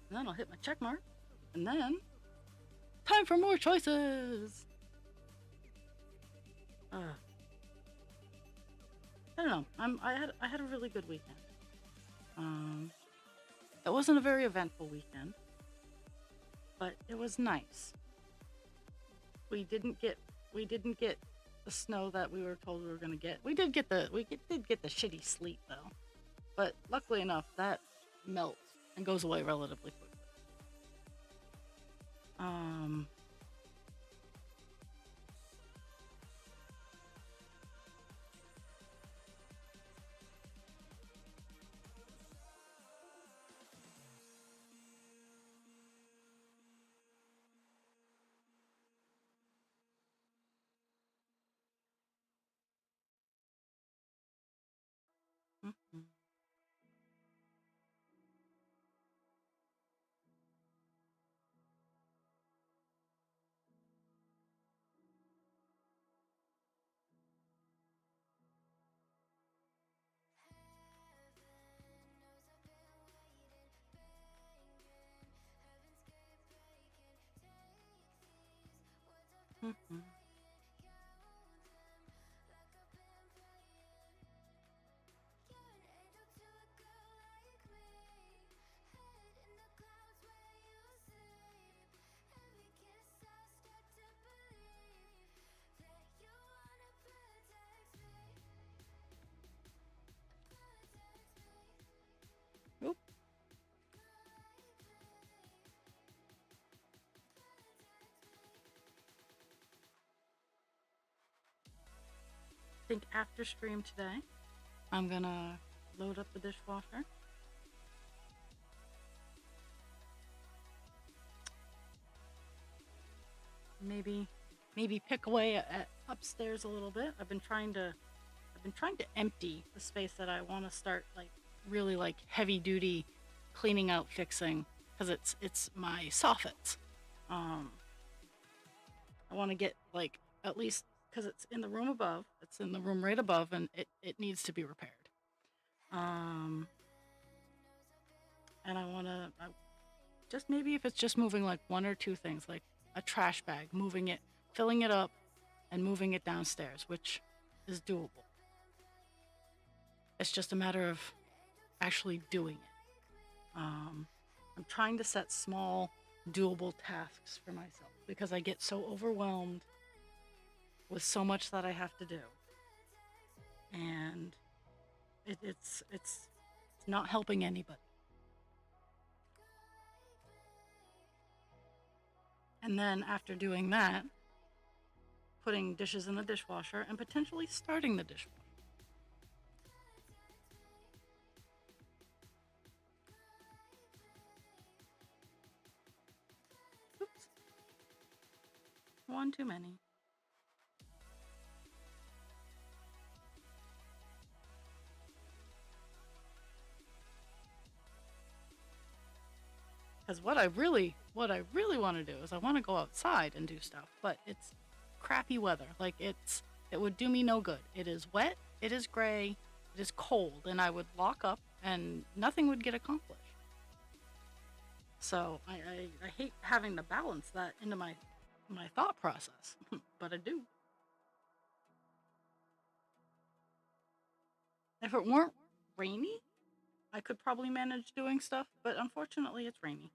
And then I'll hit my check mark. And then, time for more choices! I don't know. I had a really good weekend. It wasn't a very eventful weekend, but it was nice. We didn't get the snow that we were told we were going to get. We did get the shitty sleet though. But luckily enough, that melts and goes away relatively quickly. Mhm. Mhm. Oop. I think after stream today, I'm gonna load up the dishwasher. Maybe pick away at upstairs a little bit. I've been trying to empty the space that I want to start like really like heavy duty cleaning out, fixing, because it's my soffits. I want to get like at least because it's in the room above. It's in the room right above, and it needs to be repaired. And I want to just maybe if it's just moving like one or two things, like a trash bag, moving it, filling it up, and moving it downstairs, which is doable. It's just a matter of actually doing it. I'm trying to set small, doable tasks for myself because I get so overwhelmed with so much that I have to do, and it's not helping anybody. And then after doing that, putting dishes in the dishwasher and potentially starting the dishwasher. Oops. One too many. Because what I really want to do is I want to go outside and do stuff, but it's crappy weather. Like it would do me no good. It is wet, it is gray, it is cold, and I would lock up and nothing would get accomplished. So I hate having to balance that into my thought process, but I do. If it weren't rainy, I could probably manage doing stuff, but unfortunately it's rainy.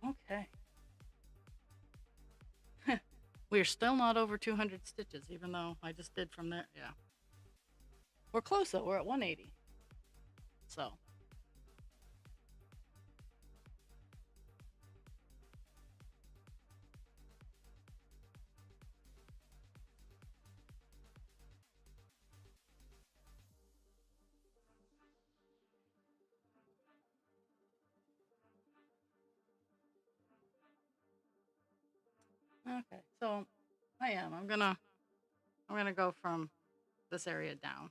Okay. We're still not over 200 stitches, even though I just did from there. Yeah. We're close though. We're at 180. So. Okay, so I'm gonna go from this area down.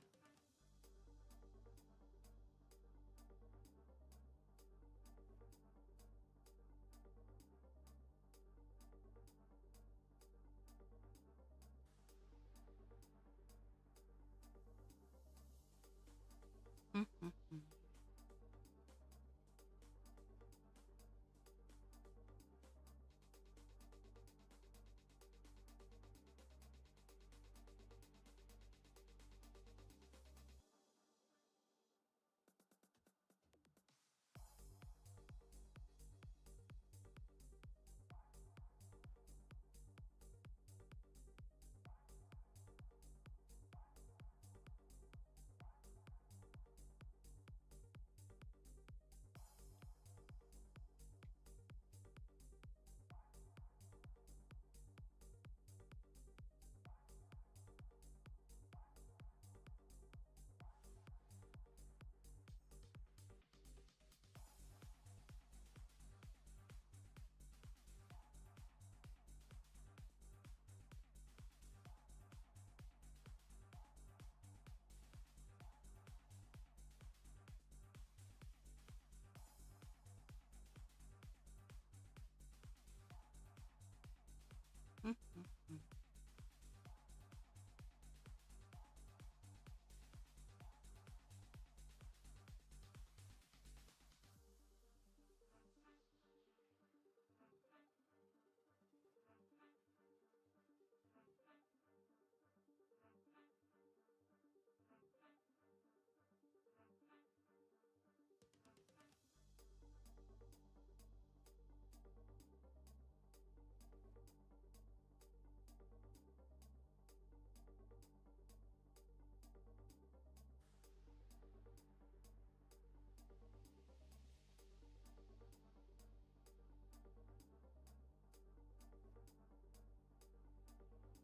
Mm-hmm. Mm-hmm.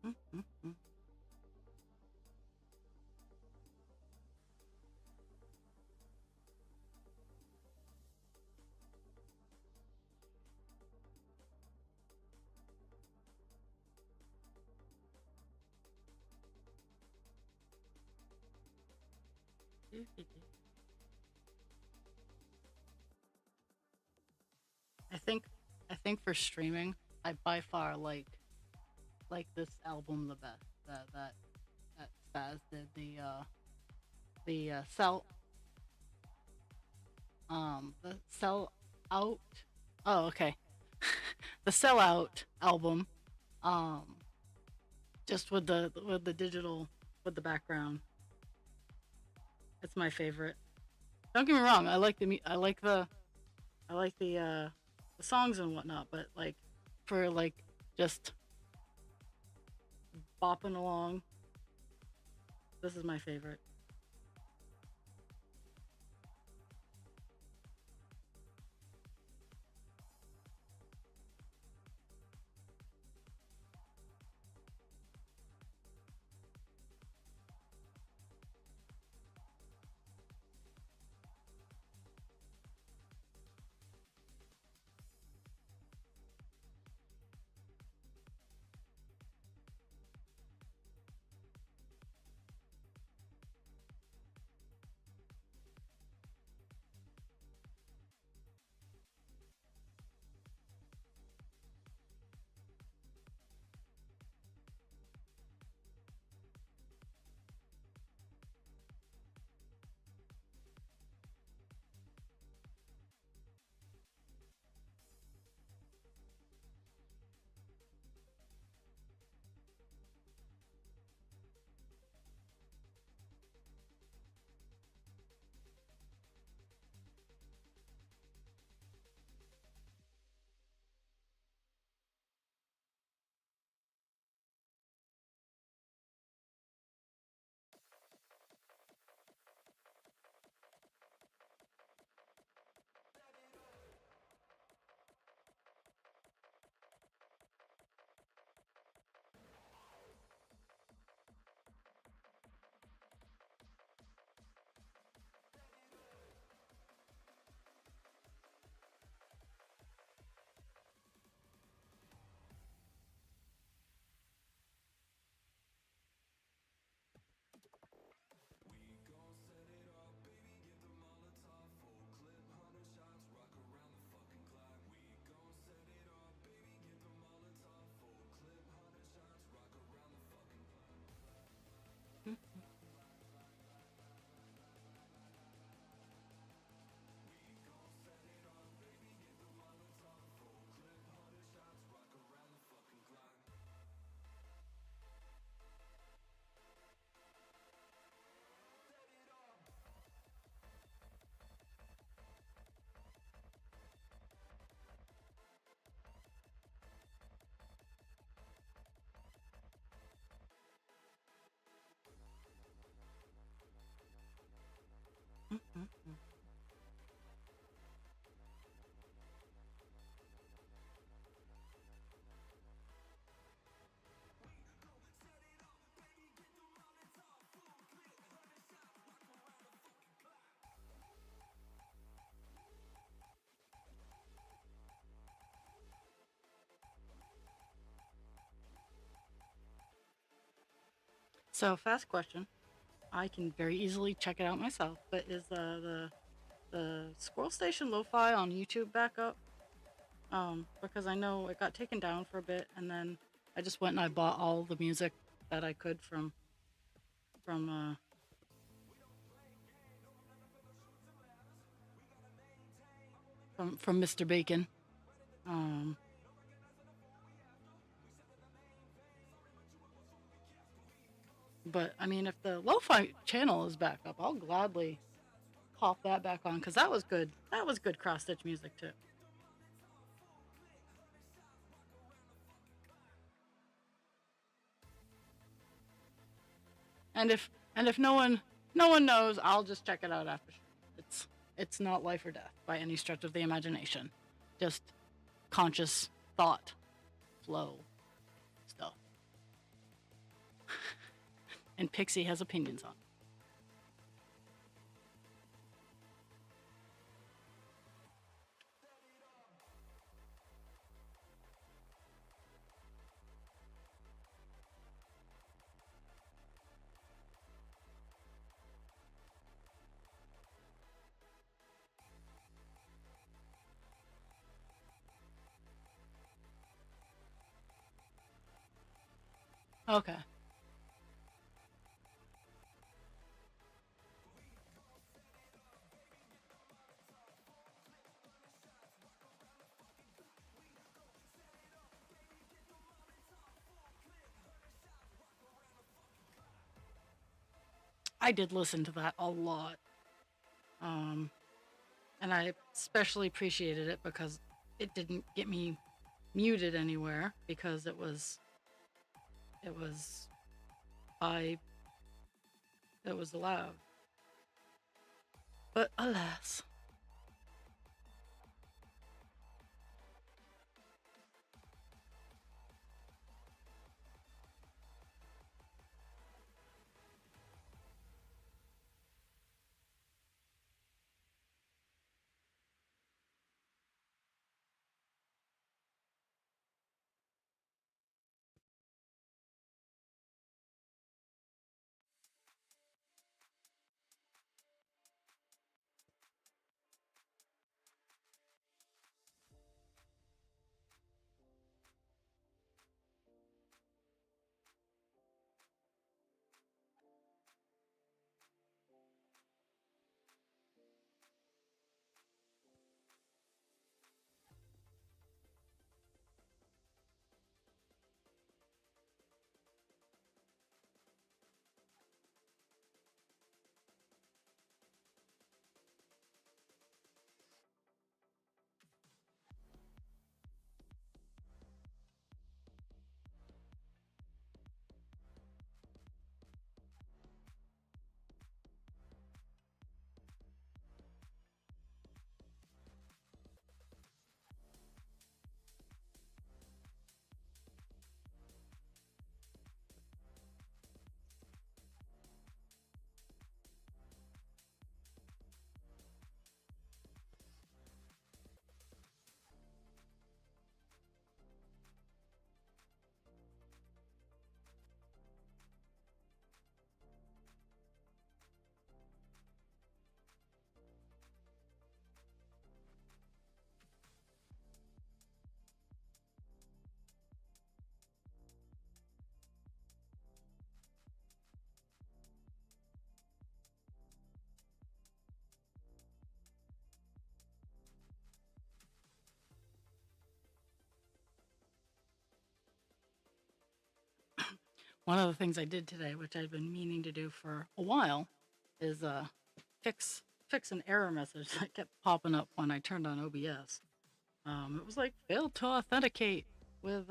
Mm-hmm. I think I think for streaming, I by far like this album the best. That Spaz did the the sell out. Oh, okay. The sellout album. Um, just with the digital with the background. It's my favorite. Don't get me wrong. I like the songs and whatnot, but like for like just bopping along, this is my favorite. So, fast question. I can very easily check it out myself, but is the Squirrel Station Lo-Fi on YouTube back up? Because I know it got taken down for a bit, and then I just went and I bought all the music that I could from uh from Mr. Bacon. Um, but I mean, if the Lo-Fi channel is back up, I'll gladly pop that back on because that was good. That was good cross stitch music too. And if no one knows, I'll just check it out after. It's not life or death by any stretch of the imagination. Just conscious thought flow stuff. And Pixie has opinions on it. Okay. I did listen to that a lot. Um, and I especially appreciated it because it didn't get me muted anywhere because it was I it was allowed. But alas. One of the things I did today, which I've been meaning to do for a while, is fix fix an error message that kept popping up when I turned on OBS. It was like failed to authenticate with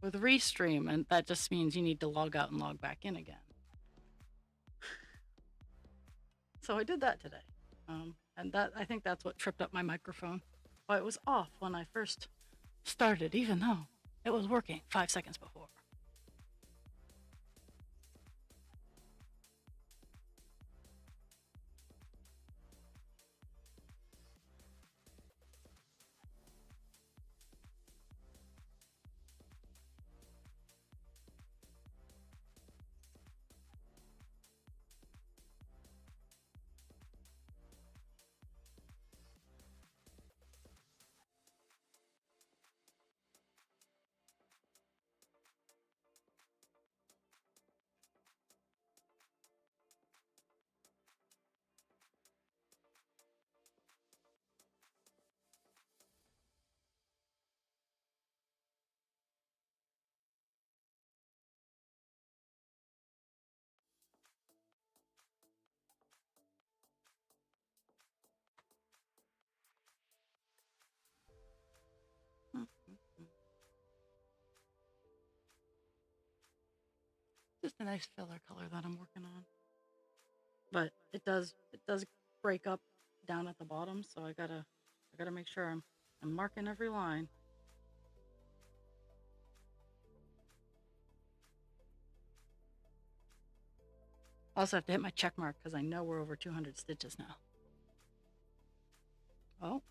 Restream, and that just means you need to log out and log back in again. So I did that today, and that I think that's what tripped up my microphone. Why it was off when I first started, even though it was working 5 seconds before. a nice filler color that I'm working on. But it does break up down at the bottom, so I gotta make sure I'm marking every line. I also have to hit my check mark because I know we're over 200 stitches now.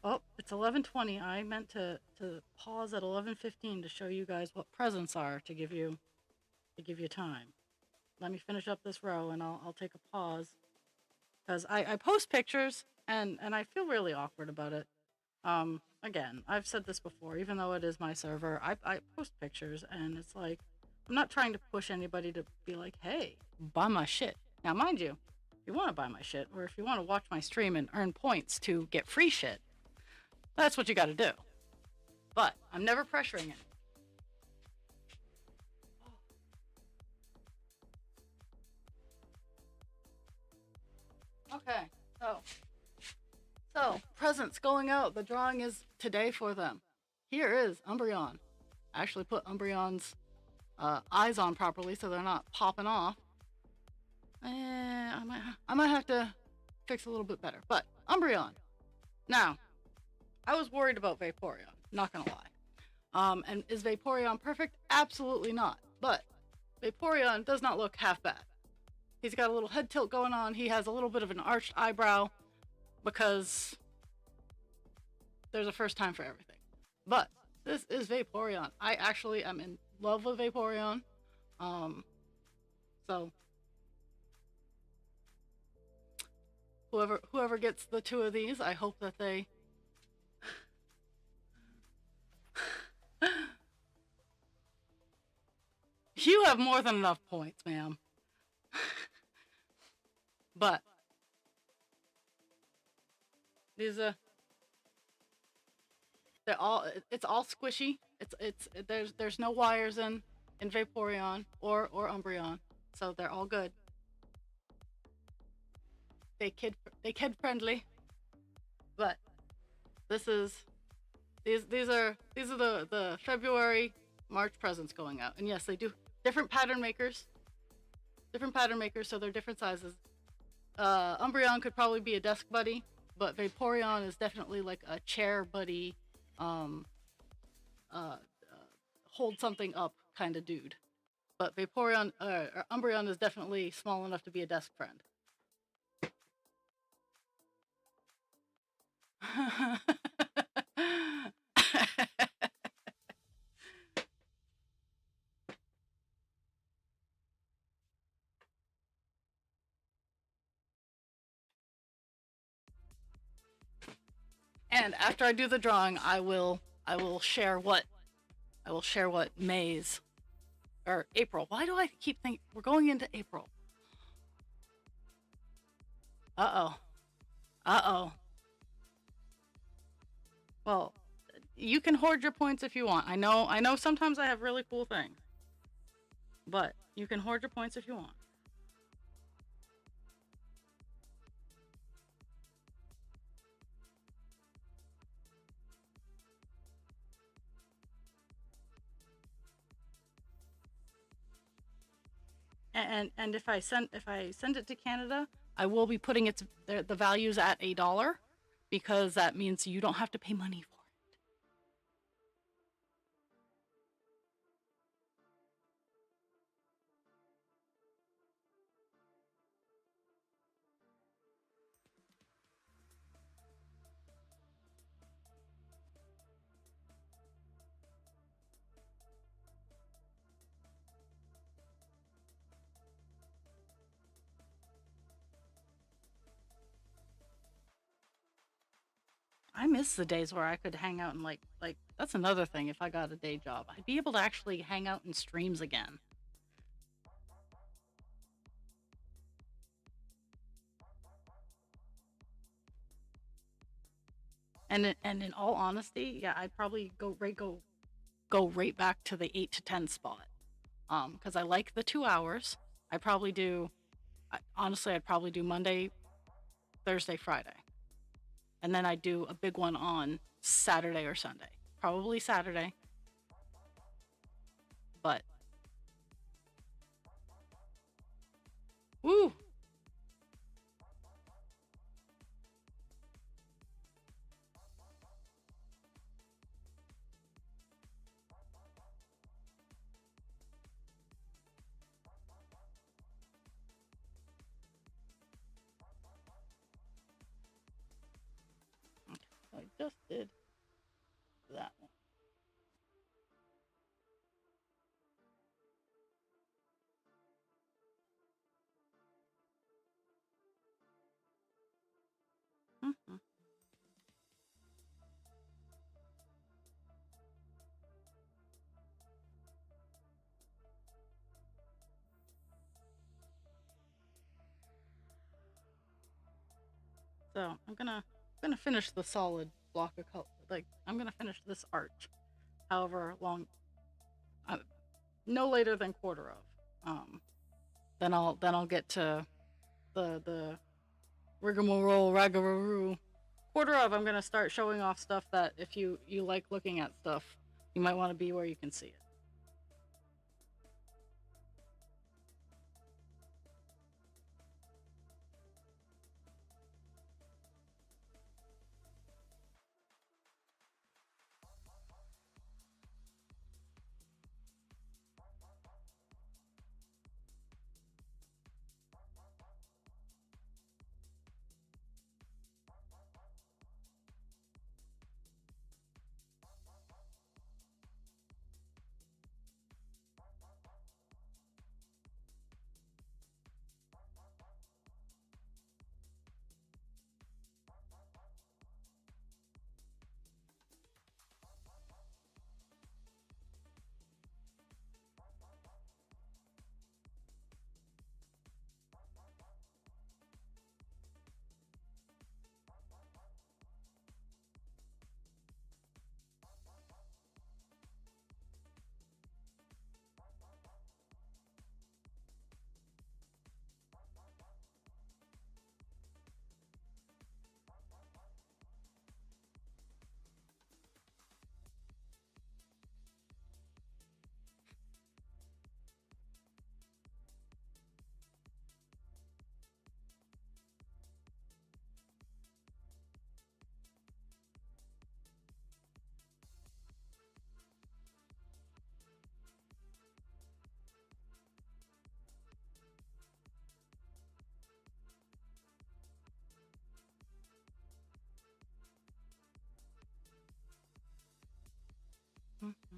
Oh, it's 11:20. I meant to pause at 11:15 to show you guys what presents are to give you time. Let me finish up this row and I'll take a pause because I post pictures and I feel really awkward about it. Again, I've said this before, even though it is my server, I post pictures and it's like, I'm not trying to push anybody to be like, hey, buy my shit. Now, mind you, if you want to buy my shit or if you want to watch my stream and earn points to get free shit, that's what you got to do. But I'm never pressuring it. Okay, so presents going out. The drawing is today for them. Here is Umbreon. I actually put Umbreon's eyes on properly so they're not popping off. I might have to fix a little bit better. But Umbreon. Now, I was worried about Vaporeon. Not gonna lie. And is Vaporeon perfect? Absolutely not. But Vaporeon does not look half bad. He's got a little head tilt going on. He has a little bit of an arched eyebrow because there's a first time for everything. But this is Vaporeon. I actually am in love with Vaporeon. So whoever gets the two of these, I hope that they you have more than enough points, ma'am. But these it's all squishy. There's no wires in Vaporeon or Umbreon, so they're all good. They kid friendly. But these are the February March presents going out, and yes, they do different pattern makers, so they're different sizes. Umbreon could probably be a desk buddy, but Vaporeon is definitely like a chair buddy, hold something up kind of dude. But Vaporeon, or Umbreon is definitely small enough to be a desk friend. And after I do the drawing, I will share what May's or April. Why do I keep thinking we're going into April? Uh-oh. Well, you can hoard your points if you want. I know sometimes I have really cool things. But you can hoard your points if you want. And if I send it to Canada, I will be putting the values at $1 because that means you don't have to pay money for it. I miss the days where I could hang out and like that's another thing. If I got a day job, I'd be able to actually hang out in streams again. And in all honesty, yeah, I'd probably go right back to the 8 to 10 spot. Because I like the 2 hours. Honestly, I'd probably do Monday, Thursday, Friday. And then I'd do a big one on Saturday or Sunday. Probably Saturday. But Woo! I just did that one. Mm-hmm. So I'm gonna finish the solid block of color. Like I'm gonna finish this arch, however long, uh, no later than quarter of. Then I'll get to the rigmarole ragaroo. Quarter of, I'm gonna start showing off stuff that if you like looking at stuff, you might want to be where you can see it. Mm-hmm.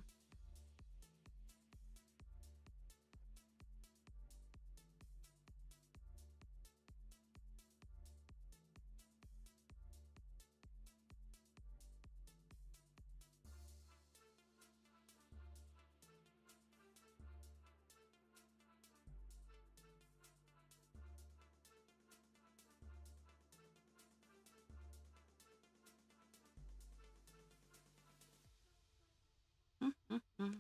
Mm-hmm.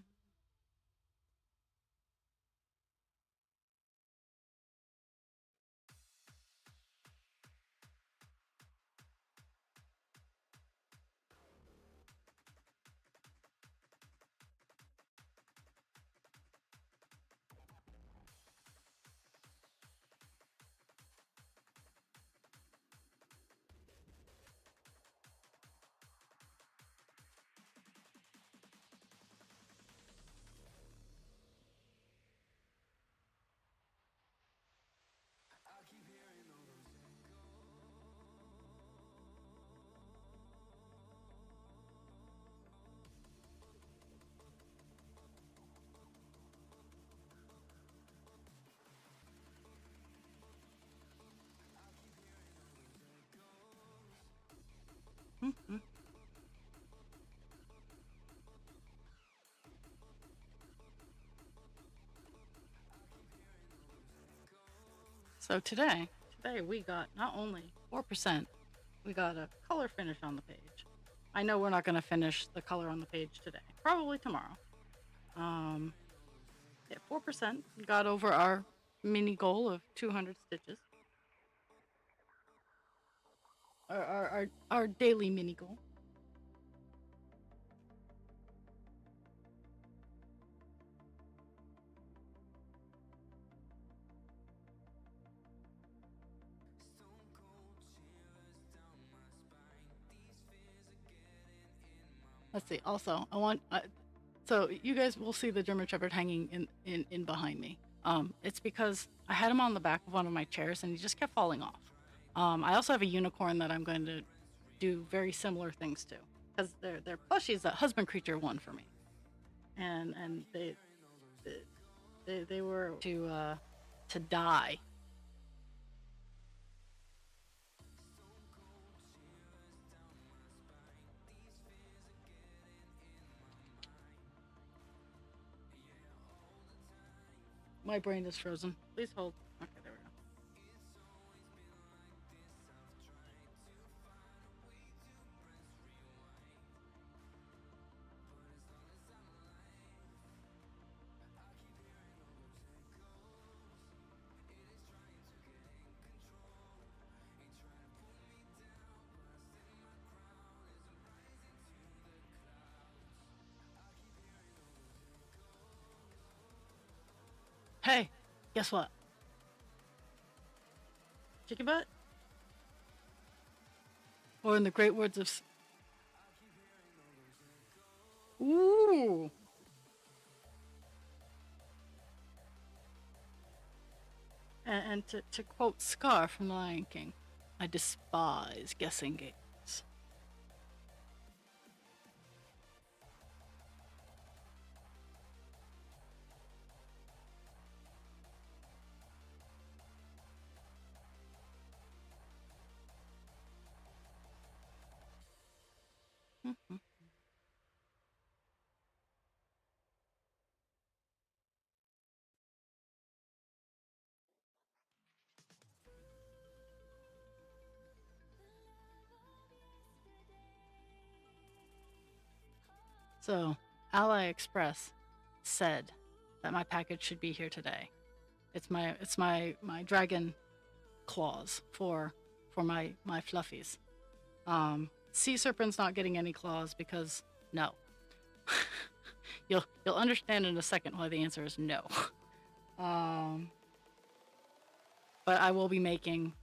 Mm-hmm. So today we got not only 4%, we got a color finish on the page. I know we're not gonna finish the color on the page today. Probably tomorrow. Um, yeah, 4% got over our mini goal of 200 stitches. Our daily mini goal. Let's see. Also, I want so you guys will see the German Shepherd hanging in behind me. It's because I had him on the back of one of my chairs and he just kept falling off. I also have a unicorn that I'm going to do very similar things to because they're plushies that Husband Creature won for me, and they were to die. My brain is frozen. Please hold. Okay, there we go. Hey, guess what? Chicken butt? Or in the great words of ooh. And to quote Scar from The Lion King, I despise guessing games. Mhm. So, Ally Express said that my package should be here today. It's my dragon claws for my fluffies. Sea Serpent's not getting any claws because no. You'll understand in a second why the answer is no. Um, but I will be making.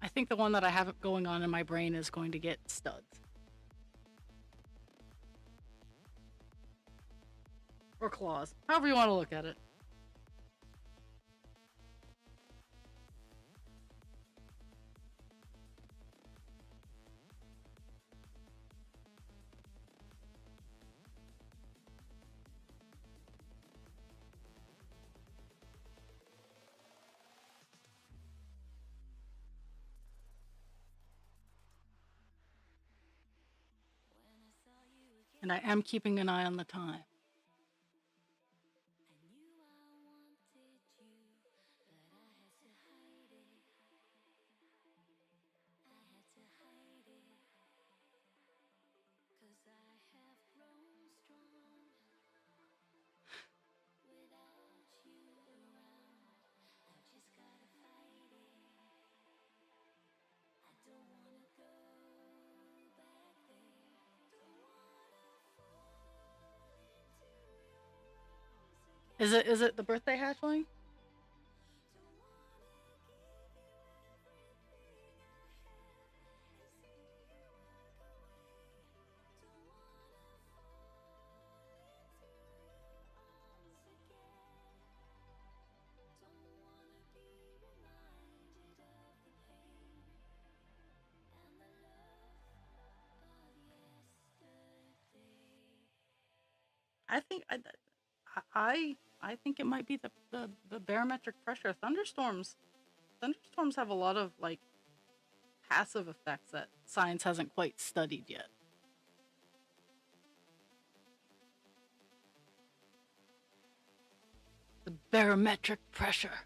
I think the one that I have going on in my brain is going to get studs or claws, however you want to look at it. And I am keeping an eye on the time. Is it the birthday hatchling? I think I think it might be the barometric pressure. Thunderstorms have a lot of like passive effects that science hasn't quite studied yet. The barometric pressure.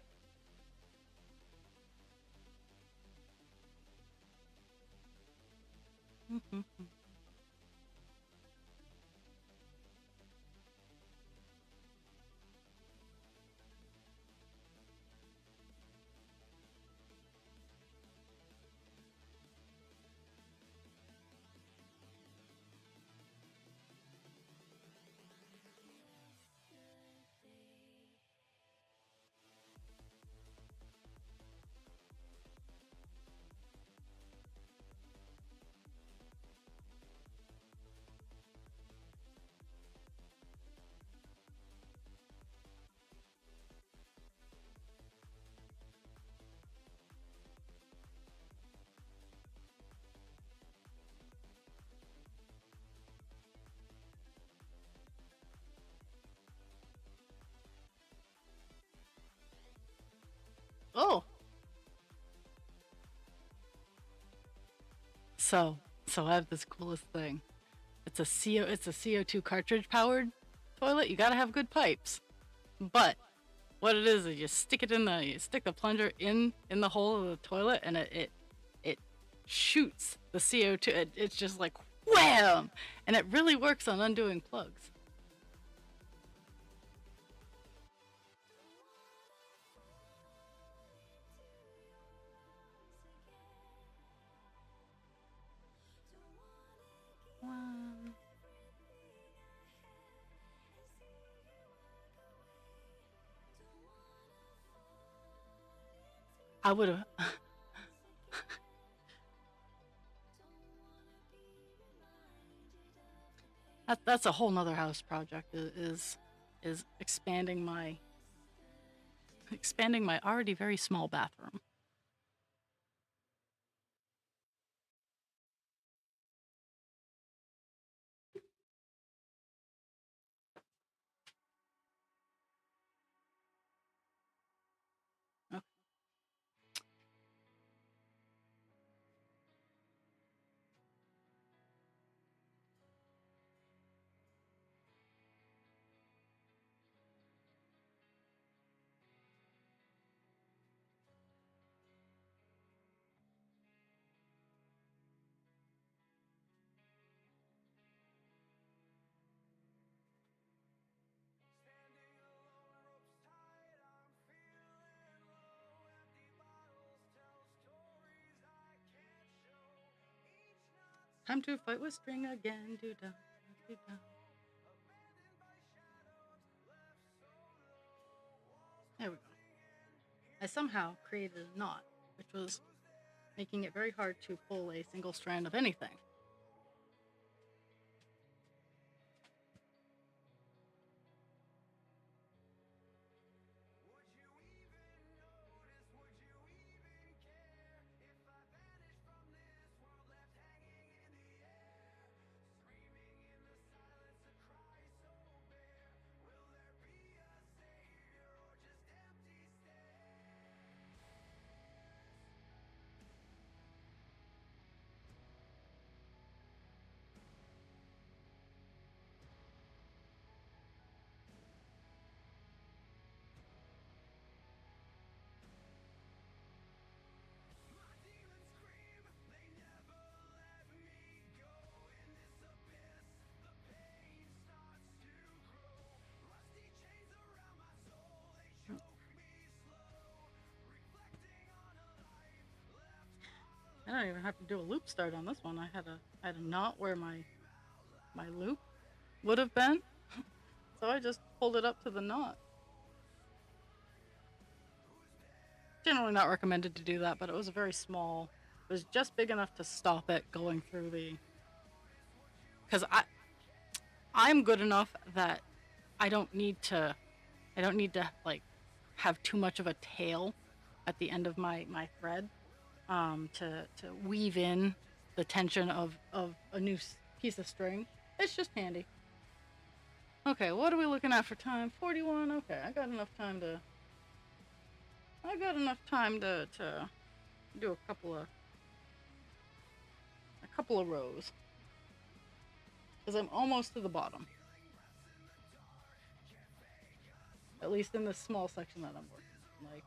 So I have this coolest thing. It's a CO2 cartridge powered toilet. You gotta have good pipes. But what it is you stick you stick the plunger in the hole of the toilet, and it shoots the CO2. It's just like wham, and it really works on undoing plugs. Wow. I would have. That's a whole nother house project. Is expanding my already very small bathroom. Okay. Time to fight with string again. Do da do da. There we go. I somehow created a knot, which was making it very hard to pull a single strand of anything. I don't even have to do a loop start on this one. I had a knot where my loop would have been, so I just pulled it up to the knot. Generally not recommended to do that, but it was a very small. It was just big enough to stop it going through the. Because I'm good enough that I don't need to. I don't need to like have too much of a tail at the end of my thread to weave in the tension of a new piece of string. It's just handy. Okay, what are we looking at for time? 41. Okay, I got enough time to do a couple of rows because I'm almost to the bottom. At least in this small section that I'm working. Like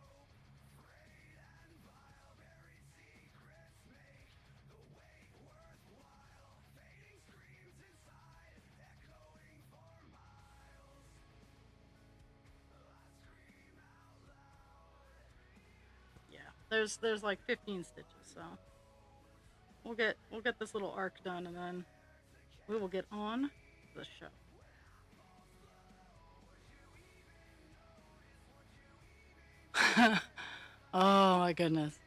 yeah, there's like 15 stitches, so we'll get this little arc done and then we will get on the show. Oh my goodness.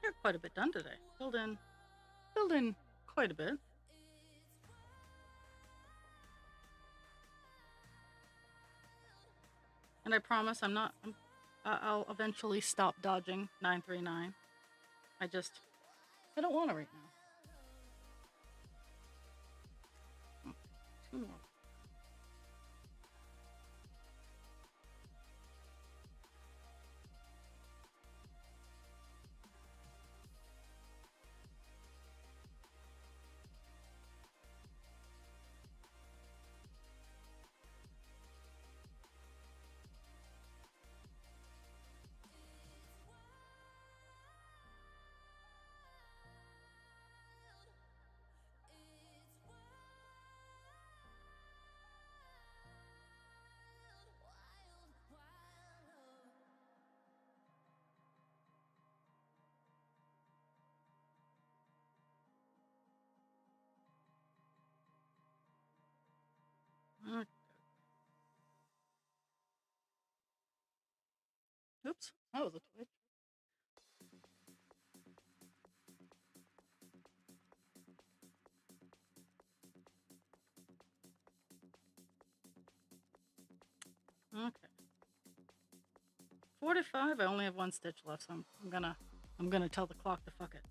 You're quite a bit done today. Filled in quite a bit. And I promise I'll eventually stop dodging 939. I don't want to right now. Two more. Oops, that was a twitch. Okay. 45. I only have one stitch left, so I'm gonna tell the clock to fuck it,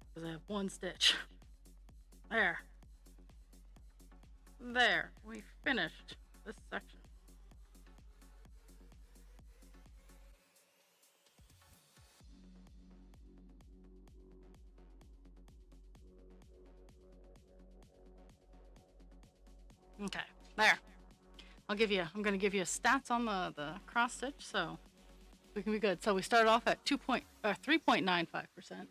because I have one stitch. There. We finished this section. Okay, there. I'm gonna give you stats on the cross stitch, so we can be good. So we started off at 3.95%.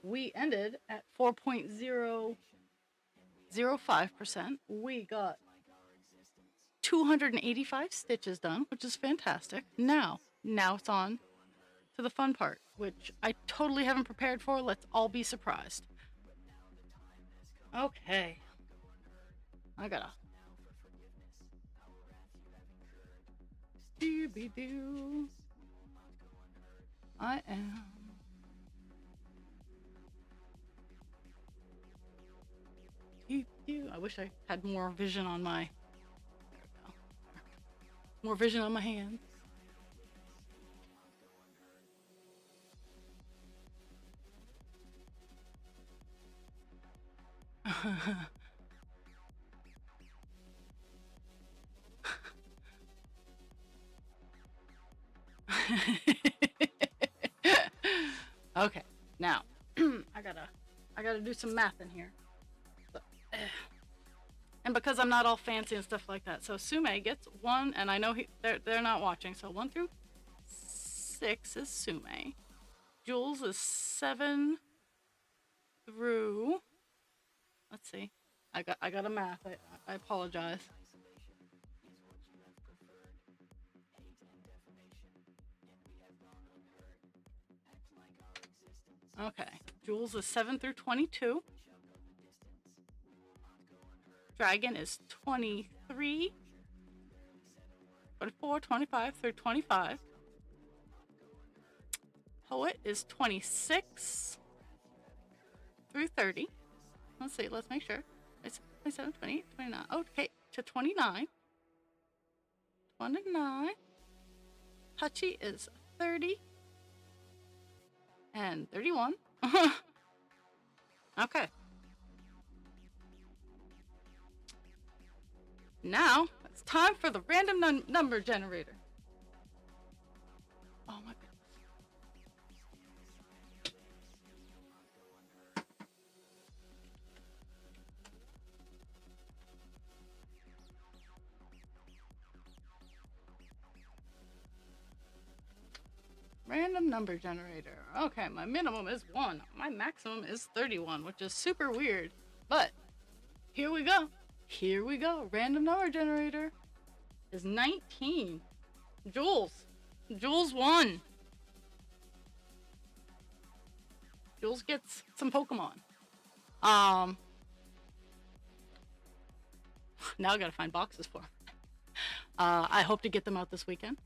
We ended at 4.005%. We got 285 stitches done, which is fantastic. Now it's on to the fun part, which I totally haven't prepared for. Let's all be surprised. Okay. I gotta. Doo-be-doo. I am. I wish I had more vision on my. There we go. More vision on my hand. Okay, now I gotta do some math in here. So, and because I'm not all fancy and stuff like that, so Sume gets 1, and I know they're not watching, so 1 through 6 is Sume. Jules is 7 through. Let's see. I got a math. I apologize. Okay. Jules is 7 through 22. Dragon is 23, 24, 25 through 25. Poet is 26 through 30. Let's see, let's make sure. It's 27, 28, 29. Okay, to 29. 29. Hachi is 30 and 31. Okay. Now, it's time for the random number generator. Oh my goodness. Random number generator. Okay, my minimum is 1. My maximum is 31, which is super weird. But, here we go. Here we go. Random number generator is 19. Jules. Jules won. Jules gets some Pokemon. Now I gotta find boxes for him. I hope to get them out this weekend.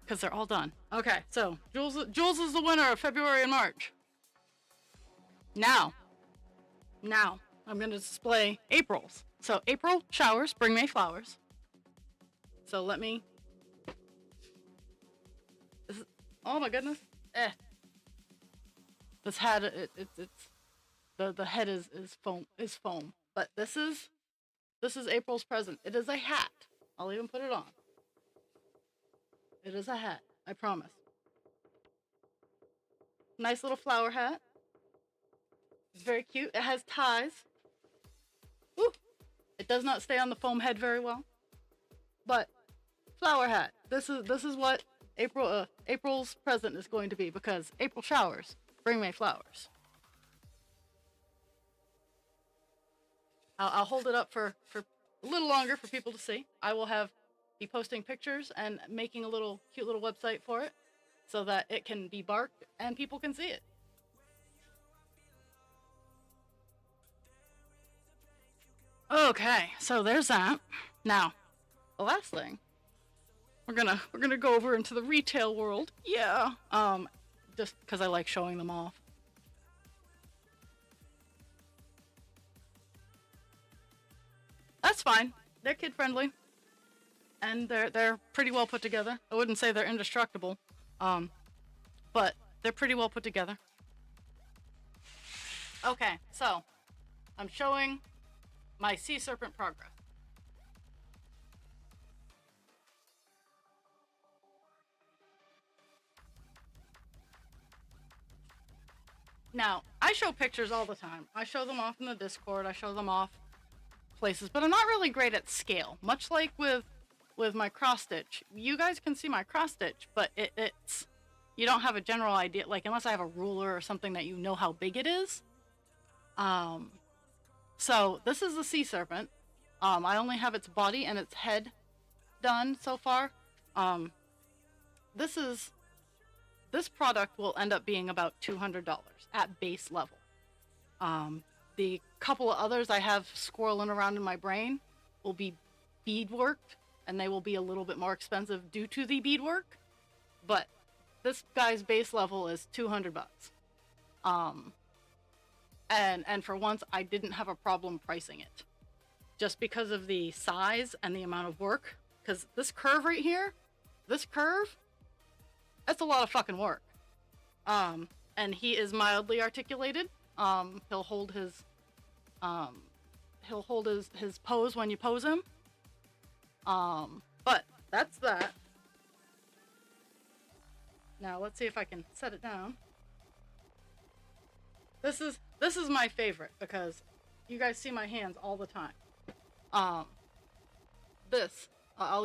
Because they're all done. Okay, so Jules is the winner of February and March. Now, I'm going to display April's. So April showers bring May flowers. So let me. Oh my goodness. This hat, it's the head is foam. But this is April's present. It is a hat. I'll even put it on. It is a hat, I promise. Nice little flower hat. It's very cute. It has ties. Woo! It does not stay on the foam head very well. But flower hat. This is what April's present is going to be, because April showers bring May flowers. I'll hold it up for a little longer for people to see. I will be posting pictures and making a cute little website for it so that it can be barked and people can see it. Okay, so there's that. Now, the last thing, we're gonna go over into the retail world. Yeah. Just because I like showing them off. That's fine. They're kid friendly. And they're pretty well put together. I wouldn't say they're indestructible, but they're pretty well put together. Okay, so I'm showing my sea serpent progress. Now, I show pictures all the time. I show them off in the Discord. I show them off places, but I'm not really great at scale. Much like with my cross stitch, you guys can see my cross stitch, but it's you don't have a general idea, like unless I have a ruler or something that you know how big it is. So this is the sea serpent. I only have its body and its head done so far. This product will end up being about $200 at base level. The couple of others I have swirling around in my brain will be beadworked, and they will be a little bit more expensive due to the beadwork. But this guy's base level is $200. And for once, I didn't have a problem pricing it, just because of the size and the amount of work. Because this curve right here, that's a lot of fucking work. And he is mildly articulated. He'll hold his pose when you pose him. But that's that. Now let's see if I can set it down. This is my favorite because you guys see my hands all the time. I'll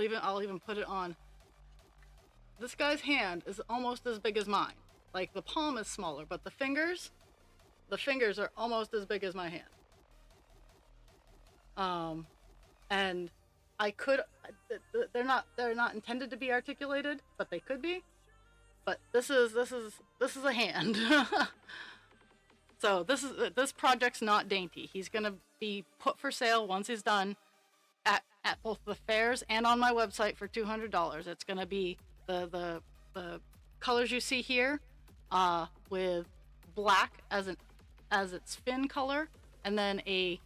even put it on. This guy's hand is almost as big as mine. Like the palm is smaller, but the fingers are almost as big as my hand. And they're not intended to be articulated, but they could be. But this is a hand. So this project's not dainty. He's gonna be put for sale once he's done at both the fairs and on my website for $200. It's gonna be the colors you see here, with black as its fin color, and then a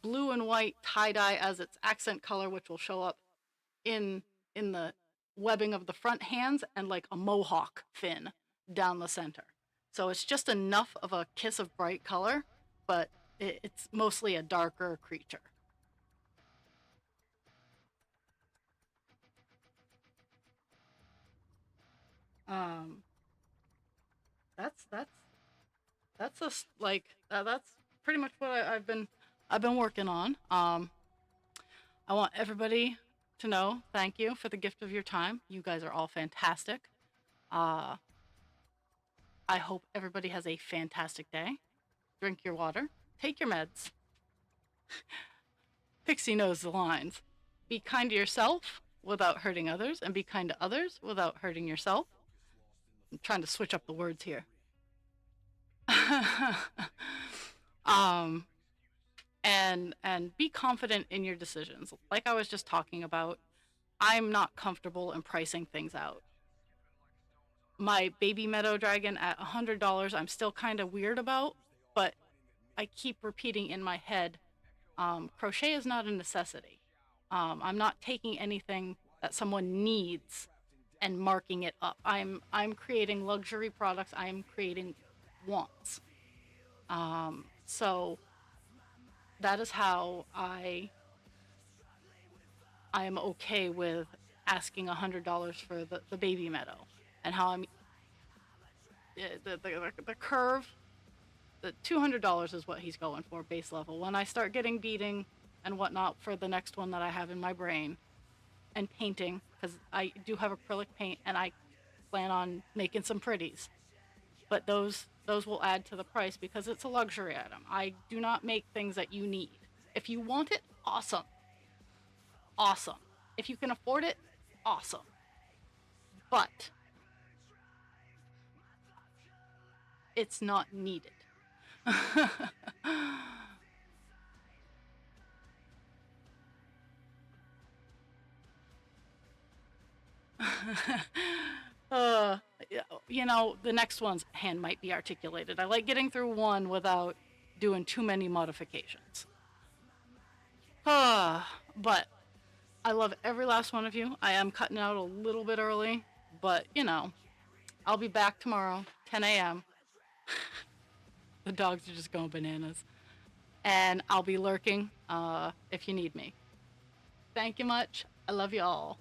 blue and white tie-dye as its accent color, which will show up in the webbing of the front hands, and like a mohawk fin down the center. So it's just enough of a kiss of bright color, but it's mostly a darker creature. Um, that's that's pretty much what I've been working on. I want everybody to know, thank you for the gift of your time. You guys are all fantastic. Uh, I hope everybody has a fantastic day. Drink your water, take your meds. Pixie knows the lines. Be kind to yourself without hurting others, and be kind to others without hurting yourself. I'm trying to switch up the words here. um, and be confident in your decisions. Like I was just talking about, I'm not comfortable in pricing things out. My baby meadow dragon at $100, I'm still kind of weird about, but I keep repeating in my head, crochet is not a necessity. I'm not taking anything that someone needs and marking it up. I'm creating luxury products. I'm creating wants. So that is how I am okay with asking $100 for the baby meadow, and how I'm the curve. The $200 is what he's going for, base level. When I start getting beading and whatnot for the next one that I have in my brain, and painting, because I do have acrylic paint and I plan on making some pretties, but those will add to the price because it's a luxury item. I do not make things that you need. If you want it, awesome. Awesome. If you can afford it, awesome. But it's not needed. You know, the next one's hand might be articulated. I like getting through one without doing too many modifications. But I love every last one of you. I am cutting out a little bit early, but you know, I'll be back tomorrow, 10 a.m. The dogs are just going bananas. And I'll be lurking if you need me. Thank you much. I love you all.